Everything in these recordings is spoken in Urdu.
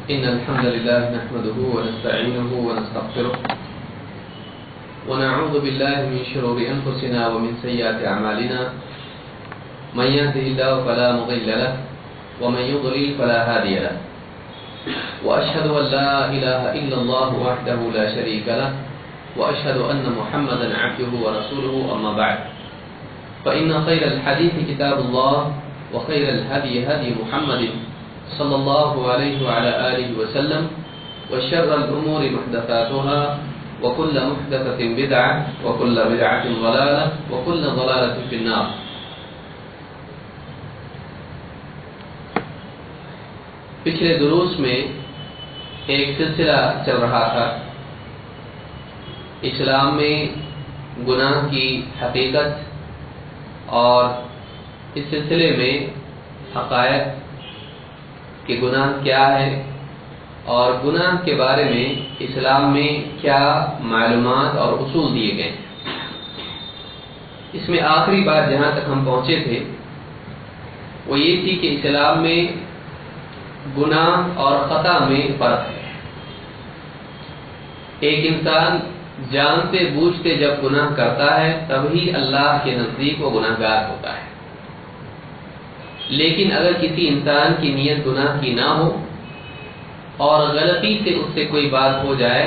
إن الحمد لله نحمده ونستعينه ونستغفره ونعوذ بالله من شرور أنفسنا ومن سيئات أعمالنا من يهده الله فلا مضل له ومن يضلل فلا هادي له وأشهد أن لا إله إلا الله وحده لا شريك له وأشهد أن محمدا عبده ورسوله أما بعد فإن خير الحديث كتاب الله وخير الهدي هدي محمد صلى الله عليه وعلى آله وسلم وشر الأمور محدثاتها وكل محدثة بدعة وكل بدعة ضلالة وكل ضلالة في النار. پچھلے دروس میں ایک سلسلہ چل رہا تھا اسلام میں گناہ کی حقیقت، اور اس سلسلے میں حقائق کہ گناہ کیا ہے اور گناہ کے بارے میں اسلام میں کیا معلومات اور اصول دیے گئے ہیں. اس میں آخری بات جہاں تک ہم پہنچے تھے وہ یہ تھی کہ اسلام میں گناہ اور خطا میں فرق ہے. ایک انسان جانتے بوجھتے جب گناہ کرتا ہے تبھی اللہ کے نزدیک وہ گناہگار ہوتا ہے. لیکن اگر کسی انسان کی نیت گناہ کی نہ ہو اور غلطی سے اس سے کوئی بات ہو جائے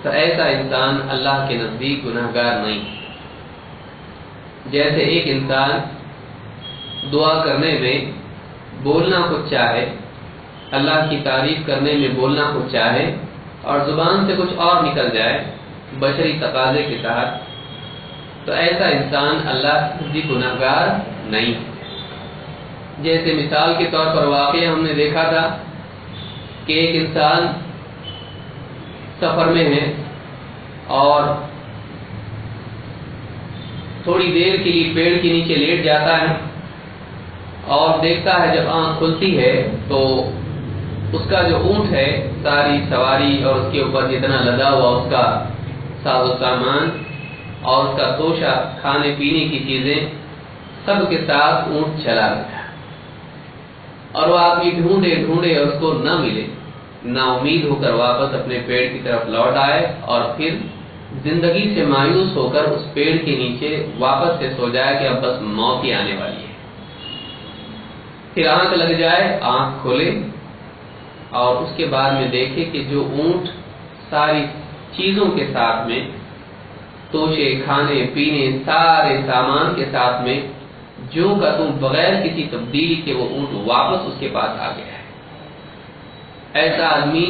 تو ایسا انسان اللہ کے نزدیک گناہگار نہیں. جیسے ایک انسان دعا کرنے میں بولنا کچھ چاہے، اللہ کی تعریف کرنے میں بولنا کچھ چاہے اور زبان سے کچھ اور نکل جائے بشری تقاضے کے تحت، تو ایسا انسان اللہ کے نزدیک گناہگار نہیں. جیسے مثال کے طور پر واقعہ ہم نے دیکھا تھا کہ ایک انسان سفر میں ہے اور تھوڑی دیر کے لیے پیڑ کے نیچے لیٹ جاتا ہے اور دیکھتا ہے جب آنکھ کھلتی ہے تو اس کا جو اونٹ ہے، ساری سواری اور اس کے اوپر جتنا لدا ہوا اس کا ساز و سامان اور اس کا توشہ، کھانے پینے کی چیزیں سب کے ساتھ اونٹ چلا گیا. اور وہ آدمی ڈھونڈے اور اس کو نہ ملے، نا امید ہو کر واپس اپنے پیڑ کی طرف لوٹ آئے اور پھر زندگی سے مایوس ہو کر اس پیڑ کے نیچے واپس سے سو جائے کہ اب بس موت ہی آنے والی ہے. پھر آنکھ لگ جائے، آنکھ کھولے اور اس کے بعد میں دیکھے کہ جو اونٹ ساری چیزوں کے ساتھ میں، توشے، کھانے پینے، سارے سامان کے ساتھ میں جو کا تم بغیر کسی تبدیلی کے وہ اونٹ واپس اس کے پاس آ گیا ہے. ایسا آدمی،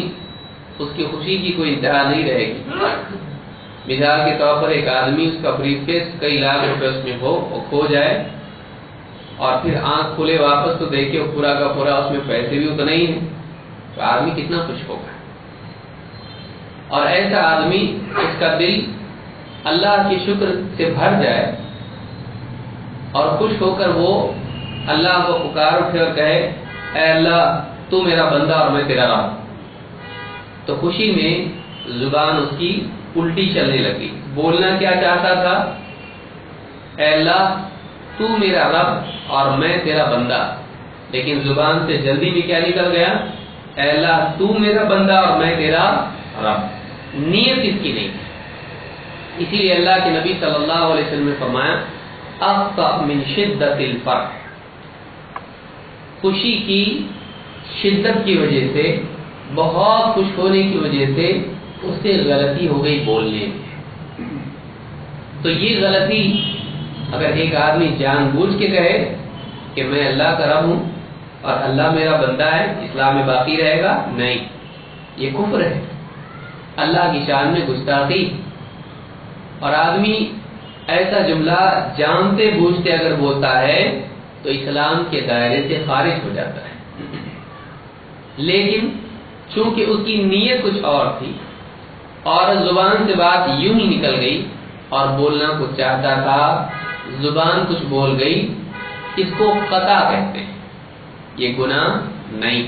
اس کی خوشی کی کوئی انتہا نہیں رہے گی. مثال کے طور پر ایک آدمی، اس کا بریف کیس کئی لاکھ روپے اس میں ہو، وہ کھو جائے اور پھر آنکھ کھلے واپس تو دیکھے وہ پورا کا پورا اس میں پیسے بھی اتنے ہی ہیں، تو آدمی کتنا خوش ہوگا. اور ایسا آدمی، اس کا دل اللہ کے شکر سے بھر جائے اور خوش ہو کر وہ اللہ کو پکار اٹھے اور کہے اے اللہ تو میرا بندہ اور میں تیرا رب، تو خوشی میں زبان اس کی الٹی چلنے لگی. بولنا کیا چاہتا تھا؟ اے اللہ تو میرا رب اور میں تیرا بندہ، لیکن زبان سے جلدی بھی کیا نکل گیا؟ اے اللہ تو میرا بندہ اور میں تیرا رب. نیت اس کی نہیں. اسی لیے اللہ کے نبی صلی اللہ علیہ وسلم نے فرمایا اخطأ من شدت الفرح، خوشی کی شدت کی وجہ سے، بہت خوش ہونے کی وجہ سے اس سے غلطی ہو گئی بولنے میں. تو یہ غلطی اگر ایک آدمی جان بوجھ کے کہے کہ میں اللہ کا رب ہوں اور اللہ میرا بندہ ہے، اسلام میں باقی رہے گا؟ نہیں، یہ کفر ہے، اللہ کی شان میں گستاخی. اور آدمی ایسا جملہ جانتے بوجھتے اگر بولتا ہے تو اسلام کے دائرے سے خارج ہو جاتا ہے. لیکن چونکہ اس کی نیت کچھ اور تھی اور زبان سے بات یوں ہی نکل گئی اور بولنا کچھ چاہتا تھا، زبان کچھ بول گئی، اس کو خطا کہتے ہیں، یہ گناہ نہیں.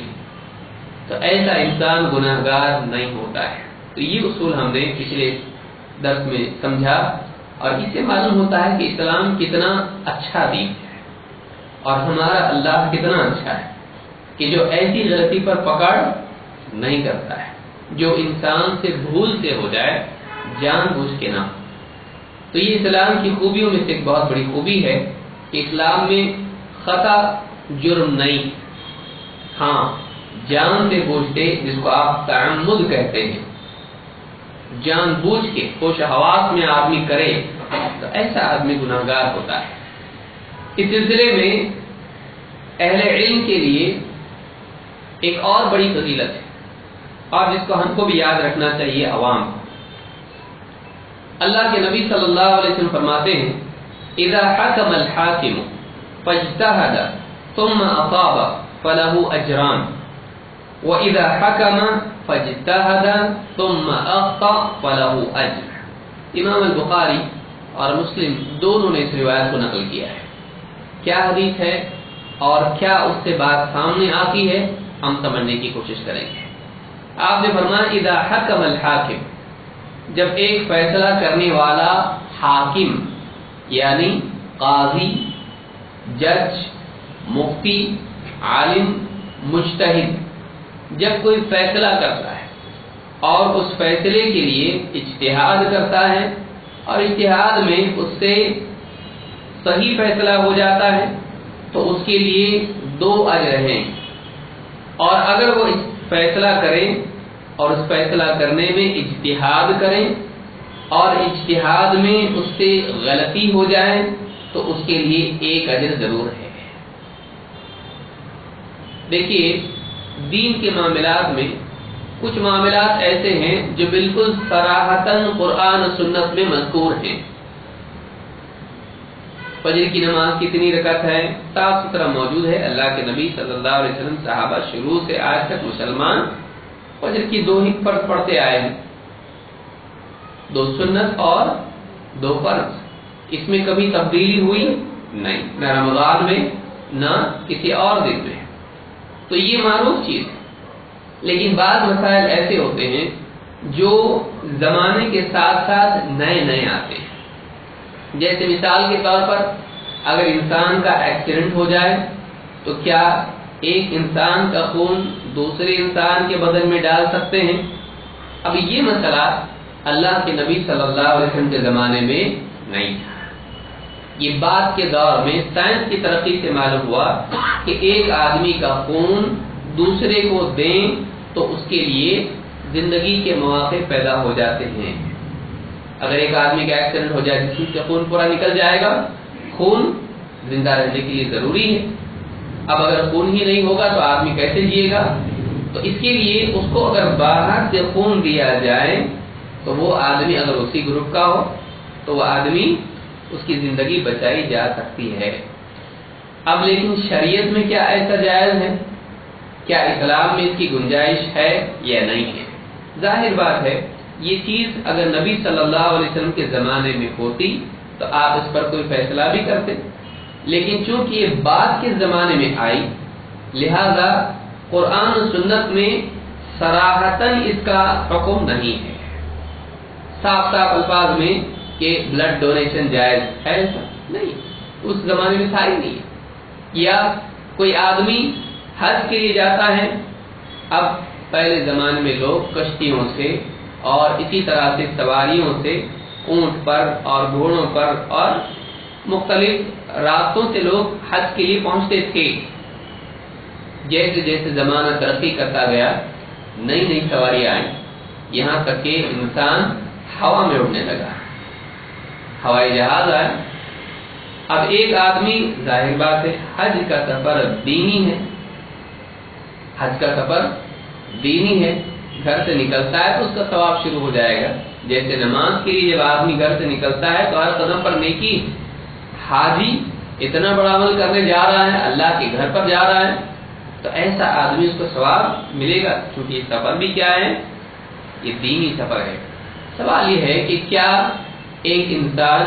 تو ایسا انسان گناہگار نہیں ہوتا ہے. تو یہ اصول ہم نے پچھلے درس میں سمجھا اور اس سے معلوم ہوتا ہے کہ اسلام کتنا اچھا دین ہے اور ہمارا اللہ کتنا اچھا ہے کہ جو ایسی غلطی پر پکڑ نہیں کرتا ہے، جو انسان سے بھول سے ہو جائے، جان بوجھ کے نہ۔ تو یہ اسلام کی خوبیوں میں سے ایک بہت بڑی خوبی ہے کہ اسلام میں خطا جرم نہیں، ہاں جان سے بوجھتے، جس کو آپ تعمد کہتے ہیں، جان بوجھ کے ہوش حواس میں آدمی کرے تو ایسا آدمی گناہگار ہوتا ہے۔ اس سلسلے میں اہل علم کے لیے ایک اور بڑی فضیلت ہے، اور جس کو ہم کو بھی یاد رکھنا چاہیے عوام کو۔ اللہ کے نبی صلی اللہ علیہ وسلم فرماتے ہیں اذا حکم الحاکم فاجتہد ثم اصاب فلہ اجران واذا حکم فاجتہد ثم اخطأ فلہ اجر۔ امام البخاری اور مسلم دونوں نے اس روایت کو نقل کیا ہے۔ کیا حدیث ہے اور کیا اس سے بات سامنے آتی ہے، ہم سمجھنے کی کوشش کریں گے۔ آپ نے فرمایا اذا حکم الحاکم، جب ایک فیصلہ کرنے والا حاکم یعنی قاضی، جج، مفتی، عالم، مجتہد، جب کوئی فیصلہ کرتا ہے اور اس فیصلے کے لیے اجتہاد کرتا ہے اور اجتہاد میں اس سے صحیح فیصلہ ہو جاتا ہے تو اس کے لیے 2 اجر ہیں، اور اگر وہ فیصلہ کریں اور اس فیصلہ کرنے میں اجتہاد کریں اور اجتہاد میں اس سے غلطی ہو جائے تو اس کے لیے 1 اجر ضرور ہے۔ دیکھیے دین کے معاملات میں کچھ معاملات ایسے ہیں جو بالکل صراحتاً قرآن و سنت میں مذکور ہیں۔ فجر کی نماز کتنی رکعت ہے، صاف ستھرا موجود ہے۔ اللہ کے نبی صلی اللہ علیہ وسلم، صحابہ شروع سے آج تک مسلمان فجر کی 2 ہی فرض پڑھتے آئے ہیں، 2 سنت اور 2 فرض۔ اس میں کبھی تبدیلی ہوئی نہیں، نہ رمضان میں نہ کسی اور دن میں، تو یہ معروف چیز ہے۔ لیکن بعض مسائل ایسے ہوتے ہیں جو زمانے کے ساتھ ساتھ نئے نئے آتے ہیں۔ جیسے مثال کے طور پر اگر انسان کا ایکسیڈنٹ ہو جائے تو کیا ایک انسان کا خون دوسرے انسان کے بدن میں ڈال سکتے ہیں؟ اب یہ مسئلہ اللہ کے نبی صلی اللہ علیہ وسلم کے زمانے میں نہیں تھا۔ یہ بعد کے دور میں سائنس کی ترقی سے معلوم ہوا کہ ایک آدمی کا خون دوسرے کو دیں تو اس کے لیے زندگی کے مواقع پیدا ہو جاتے ہیں۔ اگر ایک آدمی کا ایکسیڈنٹ ہو جائے جس سے خون پورا نکل جائے گا، خون زندہ رہنے کے لیے ضروری ہے۔ اب اگر خون ہی نہیں ہوگا تو آدمی کیسے جیے گا؟ تو اس کے لیے اس کو اگر باہر سے خون دیا جائے تو وہ آدمی اگر اسی گروپ کا ہو تو وہ آدمی اس کی زندگی بچائی جا سکتی ہے۔ اب لیکن شریعت میں کیا ایسا جائز ہے؟ کیا اسلام میں اس کی گنجائش ہے یا نہیں ہے؟ ظاہر بات ہے یہ چیز اگر نبی صلی اللہ علیہ وسلم کے زمانے میں ہوتی تو آپ اس پر کوئی فیصلہ بھی کرتے، لیکن چونکہ یہ بعد کے زمانے میں آئی لہذا قرآن و سنت میں صراحتاً اس کا حکم نہیں ہے، صاف صاف الفاظ میں کہ بلڈ ڈونیشن جائز ہے، ایسا نہیں، اس زمانے میں تھا ہی نہیں۔ یا کوئی آدمی حج کے لیے جاتا ہے، اب پہلے زمانے میں لوگ کشتیوں سے اور اسی طرح سے سواریوں سے اونٹ پر اور گھوڑوں پر اور مختلف راستوں سے لوگ حج کے لیے پہنچتے تھے۔ جیسے جیسے زمانہ ترقی کرتا گیا نئی نئی سواریاں آئیں، یہاں تک کہ انسان ہوا میں اڑنے لگا، ہوائی جہاز آئے۔ اب ایک آدمی ظاہر بات ہے حج کا سفر دینی ہے، حج کا سفر دینی ہے، گھر سے نکلتا ہے تو اس کا ثواب شروع ہو جائے گا۔ جیسے نماز کے لیے جب آدمی گھر سے نکلتا ہے تو ہر قدم پر نیکی، حاجی اتنا بڑا عمل کرنے جا رہا ہے، اللہ کے گھر پر جا رہا ہے، تو ایسا آدمی اس کو ثواب ملے گا، کیونکہ یہ سفر بھی کیا ہے، یہ دینی سفر ہے۔ سوال یہ ہے کہ کیا ایک انسان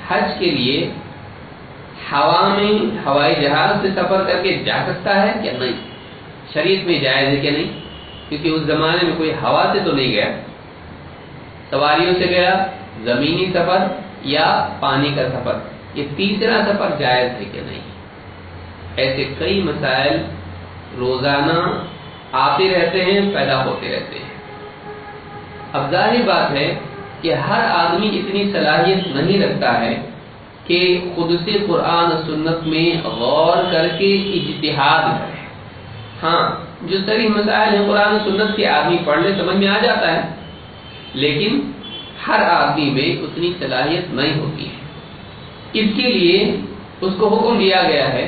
حج کے لیے ہوا میں ہوائی جہاز سے سفر کر کے جا سکتا ہے کیا؟ نہیں، شریعت میں جائز ہے کہ نہیں؟ کیونکہ اس زمانے میں کوئی ہوا سے تو نہیں گیا، سواریوں سے گیا، زمینی سفر یا پانی کا سفر، یہ تیسرا سفر جائز ہے کہ نہیں؟ ایسے کئی مسائل روزانہ آتے رہتے ہیں، پیدا ہوتے رہتے ہیں۔ اب ظاہر بات ہے کہ ہر آدمی اتنی صلاحیت نہیں رکھتا ہے کہ خود سے قرآن و سنت میں غور کر کے اجتہاد کرے۔ ہاں، جو صحیح مسائل ہیں قرآن و سنت کے آدمی پڑھ لے سمجھ میں آ جاتا ہے، لیکن ہر آدمی میں اتنی صلاحیت نہیں ہوتی ہے۔ اس کے لیے اس کو حکم دیا گیا ہے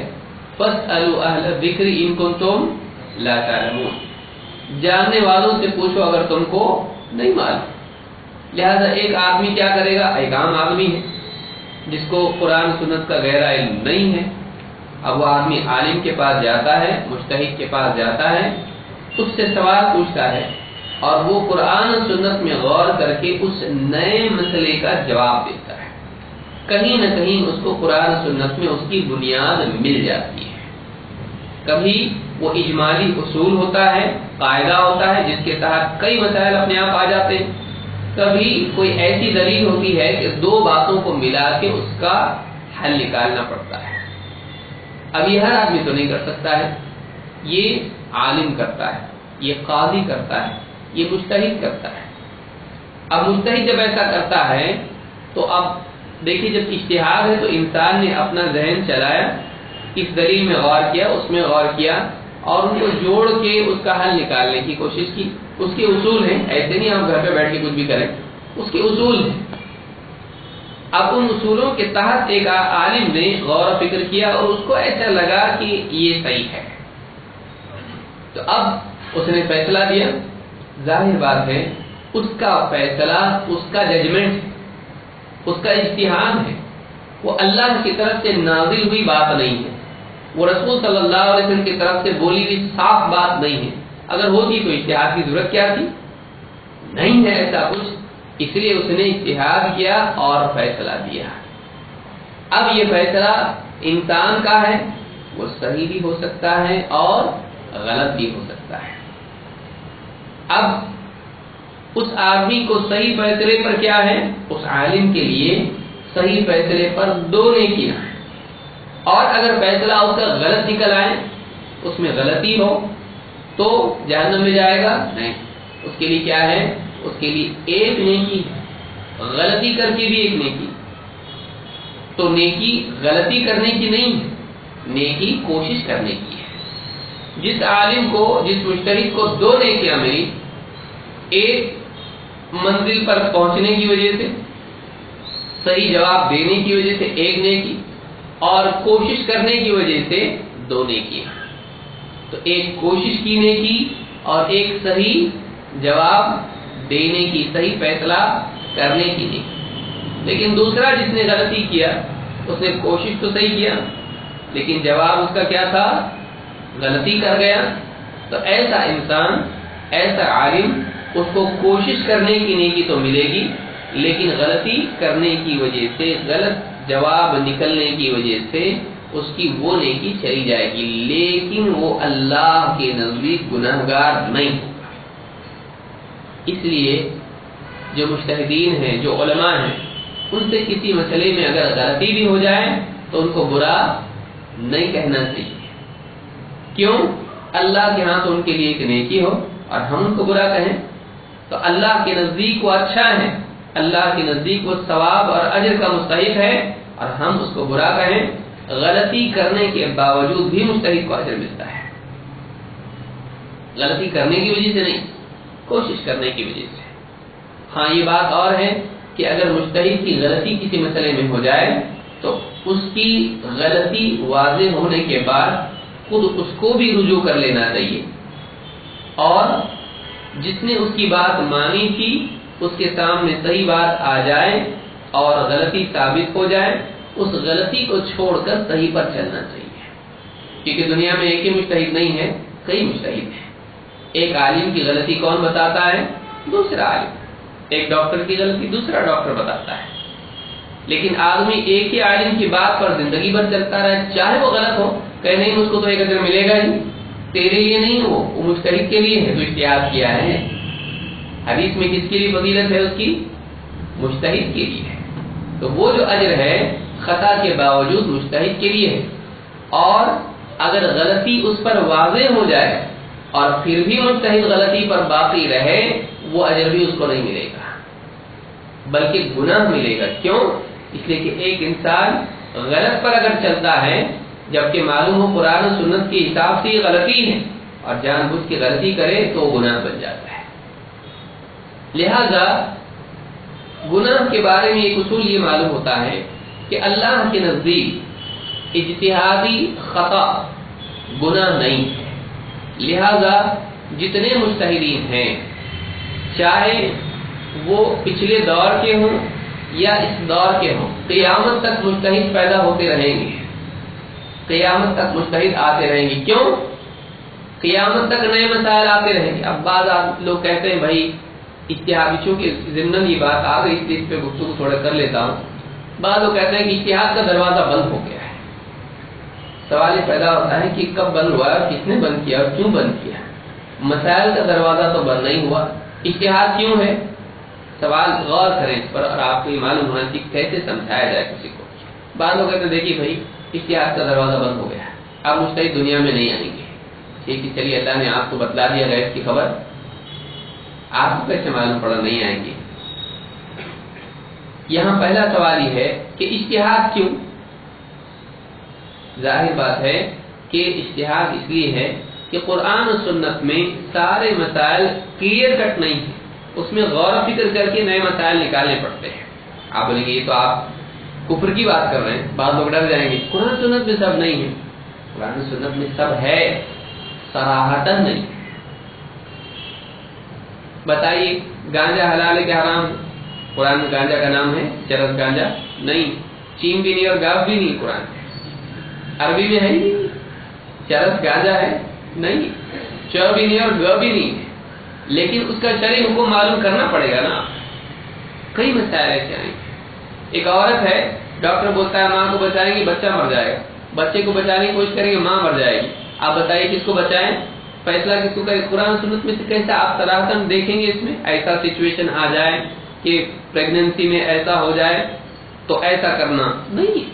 فَاسْأَلُوا أَهْلَ الذِّكْرِ إِن كُنتُمْ لَا تَعْلَمُونَ، جاننے والوں سے پوچھو اگر تم کو نہیں معلوم۔ لہذا ایک آدمی کیا کرے گا؟ ایک عام آدمی ہے جس کو قرآن سنت کا گہرا علم نہیں ہے، اب وہ آدمی عالم کے پاس جاتا ہے، مجتہد کے پاس جاتا ہے، اس سے سوال پوچھتا ہے اور وہ قرآن و سنت میں غور کر کے اس نئے مسئلے کا جواب دیتا ہے۔ کہیں نہ کہیں اس کو قرآن و سنت میں اس کی بنیاد مل جاتی ہے۔ کبھی وہ اجمالی اصول ہوتا ہے، قاعدہ ہوتا ہے جس کے تحت کئی مسائل اپنے آپ آ جاتے ہیں، کبھی کوئی ایسی دلیل ہوتی ہے کہ دو باتوں کو ملا کے اس کا حل نکالنا پڑتا ہے۔ اب یہ ہر آدمی تو نہیں کر سکتا ہے، یہ عالم کرتا ہے، یہ قاضی کرتا ہے، یہ مجتہد کرتا ہے۔ اب مجتہد جب ایسا کرتا ہے تو اب دیکھیے جب اجتہاد ہے تو انسان نے اپنا ذہن چلایا، اس دلیل میں غور کیا، اس میں غور کیا اور ان کو جوڑ کے اس کا حل نکالنے کی کوشش کی۔ اس کے اصول ہیں، ایسے نہیں آپ گھر پہ بیٹھ کے کچھ بھی کریں، اس کے اصول ہیں۔ اب ان اصولوں کے تحت ایک عالم نے غور و فکر کیا اور اس کو ایسا لگا کہ یہ صحیح ہے، تو اب اس نے فیصلہ دیا۔ ظاہر بات ہے اس کا فیصلہ، اس کا ججمنٹ، اس کا اجتہاد ہے، وہ اللہ کی طرف سے نازل ہوئی بات نہیں ہے، وہ رسول صلی اللہ علیہ وسلم کی طرف سے بولی ہوئی صاف بات نہیں ہے۔ اگر ہوتی تو اجتہاد کی ضرورت کیا تھی؟ نہیں ہے ایسا کچھ، اس لیے اس نے اجتہاد کیا اور فیصلہ دیا۔ اب یہ فیصلہ انسان کا ہے، وہ صحیح بھی ہو سکتا ہے اور غلط بھی ہو سکتا ہے۔ اب اس آدمی کو صحیح فیصلے پر کیا ہے؟ اس عالم کے لیے صحیح فیصلے پر دو نیکیاں ہیں، اور اگر فیصلہ اس کا غلط نکل آئے، اس میں غلطی ہو تو جہنم میں جائے گا؟ نہیں، اس کے لیے کیا ہے؟ اس کے لیے ایک نیکی ہے، غلطی کر کے بھی ایک نیکی۔ تو نیکی غلطی کرنے کی نہیں ہے، نیکی کوشش کرنے کی ہے۔ جس عالم کو، جس مجتہد کو دو نیکیاں ملی، ایک منزل پر پہنچنے کی وجہ سے، صحیح جواب دینے کی وجہ سے ایک نیکی، اور کوشش کرنے کی وجہ سے دو نیکیاں۔ تو ایک کوشش کی نیکی اور ایک صحیح جواب دینے کی، صحیح فیصلہ کرنے کی نیکی۔ لیکن دوسرا جس نے غلطی کیا، اس نے کوشش تو صحیح کیا لیکن جواب اس کا کیا تھا؟ غلطی کر گیا۔ تو ایسا انسان، ایسا عالم، اس کو کوشش کرنے کی نیکی تو ملے گی لیکن غلطی کرنے کی وجہ سے، غلط جواب نکلنے کی وجہ سے اس کی وہ نیکی چلی جائے گی، لیکن وہ اللہ کے نزدیک گنہگار نہیں ہوگا۔ اس لیے جو مجتہدین ہیں، جو علماء ہیں، ان سے کسی مسئلے میں اگر غلطی بھی ہو جائے تو ان کو برا نہیں کہنا چاہیے۔ کیوں؟ اللہ کے ہاں تو ان کے لیے ایک نیکی ہو اور ہم ان کو برا کہیں تو اللہ کے نزدیک وہ اچھا ہے، اللہ کے نزدیک وہ ثواب اور اجر کا مستحق ہے، اور ہم اس کو برا کہیں، غلطی کرنے کے باوجود بھی مجتہد کو اجر ملتا ہے۔ غلطی کرنے کی وجہ سے نہیں، کوشش کرنے کی وجہ سے۔ ہاں یہ بات اور ہے کہ اگر مجتہد کی غلطی کسی مسئلے میں ہو جائے تو اس کی غلطی واضح ہونے کے بعد خود اس کو بھی رجوع کر لینا چاہیے، اور جس نے اس کی بات مانی تھی اس کے سامنے صحیح بات آ جائے اور غلطی ثابت ہو جائے، اس غلطی کو چھوڑ کر صحیح پر چلنا چاہیے، کیونکہ دنیا میں ایک ہی مجتہد نہیں ہے، کئی مجتہد ہیں۔ ایک عالم کی غلطی کون بتاتا ہے؟ دوسرا عالم۔ ایک ڈاکٹر کی غلطی دوسرا ڈاکٹر بتاتا ہے، لیکن آدمی ایک ہی عالم کی بات پر زندگی بھر چلتا رہے، چاہے وہ غلط ہو، کہ نہیں مجھ کو تو ایک اجر ملے گا ہی، تیرے لیے نہیں، وہ مجتہد کے لیے ہے، تو اجتہاد کیا ہے۔ حدیث میں کس کے لیے فضیلت ہے؟ اس کی مجتہد کے لیے ہے۔ تو وہ جو اجر ہے خطا کے باوجود مجتہد کے لیے ہے، اور اگر غلطی اس پر واضح ہو جائے اور پھر بھی مجتہد غلطی پر باقی رہے، وہ اجر بھی اس کو نہیں ملے گا بلکہ گناہ ملے گا۔ کیوں؟ اس لیے کہ ایک انسان غلط پر اگر چلتا ہے جبکہ معلوم ہو قرآن و سنت کے حساب سے یہ غلطی ہے اور جان بوجھ کے غلطی کرے تو گناہ بن جاتا ہے۔ لہذا گناہ کے بارے میں ایک اصول یہ معلوم ہوتا ہے کہ اللہ کے نزدیک اجتہادی خطا گناہ نہیں ہے۔ لہذا جتنے مجتہدین ہیں، چاہے وہ پچھلے دور کے ہوں یا اس دور کے ہوں، قیامت تک مجتہد پیدا ہوتے رہیں گے، قیامت تک مجتہد آتے رہیں گے۔ کیوں؟ قیامت تک نئے مسائل آتے رہیں گے۔ اب بعض لوگ کہتے ہیں بھائی اجتہاد، چونکہ ضمن یہ بات آ گئی اس پہ گفتگو تھوڑا کر لیتا ہوں۔ بعض لوگ کہتے ہیں کہ اجتہاد کا دروازہ بند ہو گیا ہے۔ سوال یہ پیدا ہوتا ہے کہ کب بند ہوا، کس نے بند کیا اور کیوں بند کیا؟ مسائل کا دروازہ تو بند نہیں ہوا، اجتہاد کیوں ہے؟ سوال غور کریں اس پر اور آپ کو یہ معلوم ہونا کہ کیسے سمجھایا جائے کسی کو۔ بعض لوگ کہتے ہیں دیکھیے بھائی اجتہاد کا دروازہ بند ہو گیا، اب مجتہد دنیا میں نہیں آئیں گے۔ ٹھیک ہے، چلیے اللہ نے آپ کو بتلا دیا غیب کی خبر، آپ کو کیسے معلوم پڑا نہیں آئیں گے؟ یہاں پہلا سوال یہ ہے کہ اجتہاد کیوں؟ ظاہر بات ہے کہ اجتہاد اس لیے ہے کہ قرآن و سنت میں سارے مسائل کلیئر کٹ نہیں ہیں، اس میں غور و فکر کر کے نئے مسائل نکالنے پڑتے ہیں۔ آپ بولیں گے یہ تو آپ کفر کی بات کر رہے ہیں، بعض لوگ ڈر جائیں گے، قرآن سنت میں سب نہیں ہے۔ قرآن سنت میں سب ہے، صراحتاً نہیں۔ بتائیے گانجا حلال ہے کہ حرام؟ قرآن میں گانجا کا نام ہے چرس گانجا نہیں، چین بھی نہیں اور گاف بھی نہیں قرآن میں۔ عربی میں ہے ہی نہیں، چرس گانجا ہے نہیں، چ بھی نہیں اور گ بھی نہیں، لیکن اس کا شرعی حکم معلوم کرنا پڑے گا نا۔ کئی مسائل ایسے آئیں گے۔ ایک عورت ہے، ڈاکٹر بولتا ہے ماں کو بچائیں گے بچہ مر جائے گا، بچے کو بچانے کی کوشش کریں گے ماں مر جائے گی، آپ بتائیے کس کو بچائیں؟ فیصلہ کس کو کریں؟ قرآن سنت میں سے کیسا آپ صراحتاً دیکھیں گے؟ اس میں ایسا سچویشن آ جائے کہ پریگننسی میں ایسا ہو جائے تو ایسا کرنا نہیں۔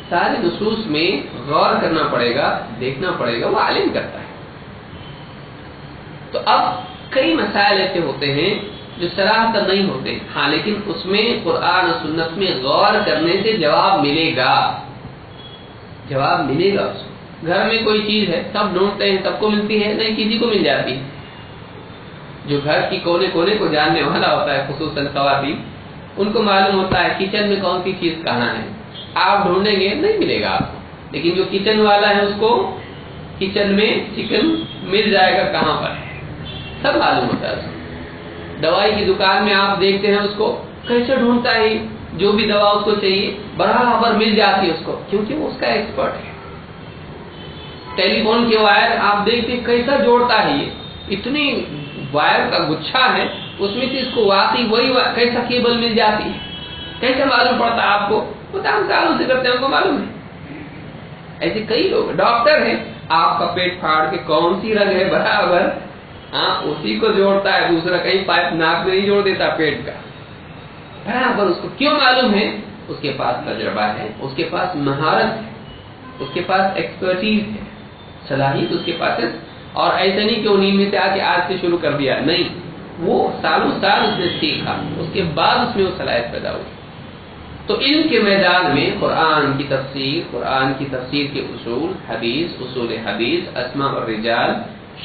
سارے نصوص میں غور کرنا پڑے گا، دیکھنا پڑے گا، وہ عالم کرتا ہے۔ تو اب کئی مسائل ایسے ہوتے ہیں جو صراحتاً نہیں ہوتے، ہاں لیکن اس میں قرآن و سنت میں غور کرنے سے جواب ملے گا، جواب ملے گا۔ اس کو گھر میں کوئی چیز ہے، سب ڈھونڈتے ہیں، سب کو ملتی ہے نہیں، کسی کو مل جاتی ہے۔ جو گھر کی کونے کونے کو جاننے والا ہوتا ہے، خصوصاً خواتین، ان کو معلوم ہوتا ہے کچن میں کون سی چیز کہاں ہے۔ آپ ڈھونڈیں گے نہیں ملے گا آپ کو، لیکن جو کچن والا ہے اس کو کچن میں چکن مل جائے گا کہاں پر ہے، سب معلوم ہوتا ہے اس کو۔ دوائی کی دکان میں آپ دیکھتے ہیں اس کو کیسے ڈھونڈتا ہے، جو بھی دوا اس کو چاہیے برابر مل جاتی ہے اس کو، کیونکہ وہ اس کا ایکسپرٹ ہے۔ ٹیلی فون کے وائر آپ دیکھتے کیسا جوڑتا ہے، یہ اتنی وائر کا گچھا ہے، اس میں سے اس کو واقعی وہی کیسا کیبل مل جاتی ہے، کیسے معلوم پڑتا ہے آپ کو؟ پتا ہم سالوں سے کرتے ہیں، ہم کو معلوم ہے۔ ایسے کئی لوگ ڈاکٹر ہیں، آپ کا پیٹ پھاڑ کے کون سی رگ ہے برابر اسی کو جوڑتا ہے، دوسرا کہیں پائپ ناک میں نہیں جوڑ دیتا پیٹ کا، برابر اس کو کیوں معلوم ہے؟ اس کے پاس تجربہ ہے، اس کے پاس مہارت ہے، اس کے پاس ایکسپرٹیز ہے، صلاحیت اس کے پاس ہے۔ اور ایسا نہیں کہ وہ نیند میں سے آ کے آج سے شروع کر دیا، نہیں، وہ سالوں سال اس نے سیکھا، اس کے بعد اس میں وہ صلاحیت پیدا ہوئی۔ تو علم کے میدان میں قرآن کی تفسیر کے اصول، حدیث، اصول حدیث، اسماء والرجال،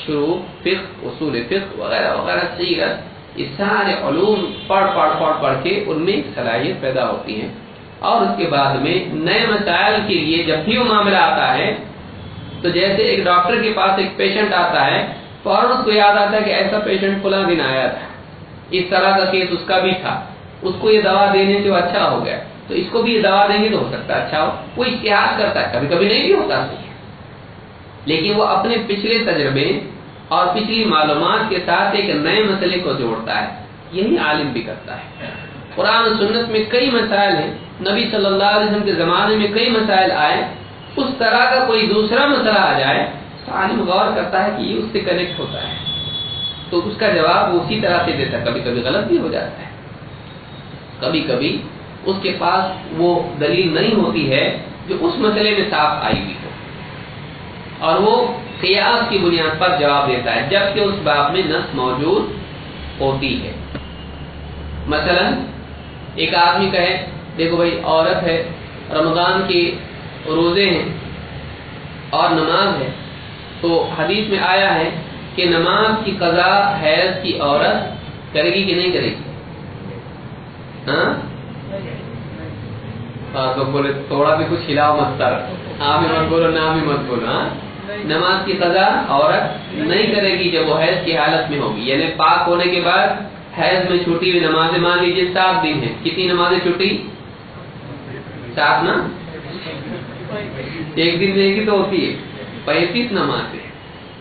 شروع، فقہ، اصول فقہ وغیرہ وغیرہ، سیرت، یہ سارے علوم پڑھ کے ان میں صلاحیت پیدا ہوتی ہے۔ اور اس کے بعد میں نئے مسائل کے لیے جب بھی وہ معاملہ آتا ہے تو جیسے ایک ڈاکٹر کے پاس ایک پیشنٹ آتا ہے، فوراً اس کو یاد آتا ہے کہ ایسا پیشنٹ فلاں دن آیا تھا، اس طرح کا کیس اس کا بھی تھا، اس کو یہ دوا دینے سے وہ اچھا ہو گیا، تو اس کو بھی یہ دوا دیں گے تو ہو سکتا ہے اچھا ہو۔ وہ اجتہاد کرتا ہے، کبھی کبھی نہیں بھی ہوتا صحیح، لیکن وہ اپنے پچھلے تجربے اور پچھلی معلومات کے ساتھ ایک نئے مسئلے کو جوڑتا ہے، یہی عالم بھی کرتا ہے۔ قرآن و سنت میں کئی مسائل ہیں، نبی صلی اللہ علیہ وسلم کے زمانے میں کئی مسائل آئے، اس طرح کا کوئی دوسرا مسئلہ آ جائے تو عالم غور کرتا ہے کہ یہ اس سے کنیکٹ ہوتا ہے، تو اس کا جواب وہ اسی طرح سے دیتا ہے۔ کبھی کبھی غلط بھی ہو جاتا ہے، کبھی کبھی اس کے پاس وہ دلیل نہیں ہوتی ہے جو اس مسئلے میں صاف آئی ہوئی ہو، اور وہ قیاس کی بنیاد پر جواب دیتا ہے جبکہ اس باب میں نص موجود ہوتی ہے۔ مثلا ایک آدمی کہے دیکھو بھائی عورت ہے، رمضان کے روزے ہیں اور نماز ہے، تو حدیث میں آیا ہے کہ نماز کی قضا حیض کی عورت کرے گی کہ نہیں کرے گی؟ ہاں تو بولے تھوڑا بھی کچھ ہلاؤ مت کر، ہاں بھی مت بولو نہ بھی مت بولو۔ ہاں نماز کی قضا عورت نہیں کرے گی جب وہ حیض کی حالت میں ہوگی، یعنی پاک ہونے کے بعد حیض میں چھوٹی ہوئی نمازیں مان لیجیے 7 دن ہیں، کتنی نمازیں چھوٹی؟ 7 نا، ایک دن میں ایک ہی تو ہوتی ہے 35 نمازیں،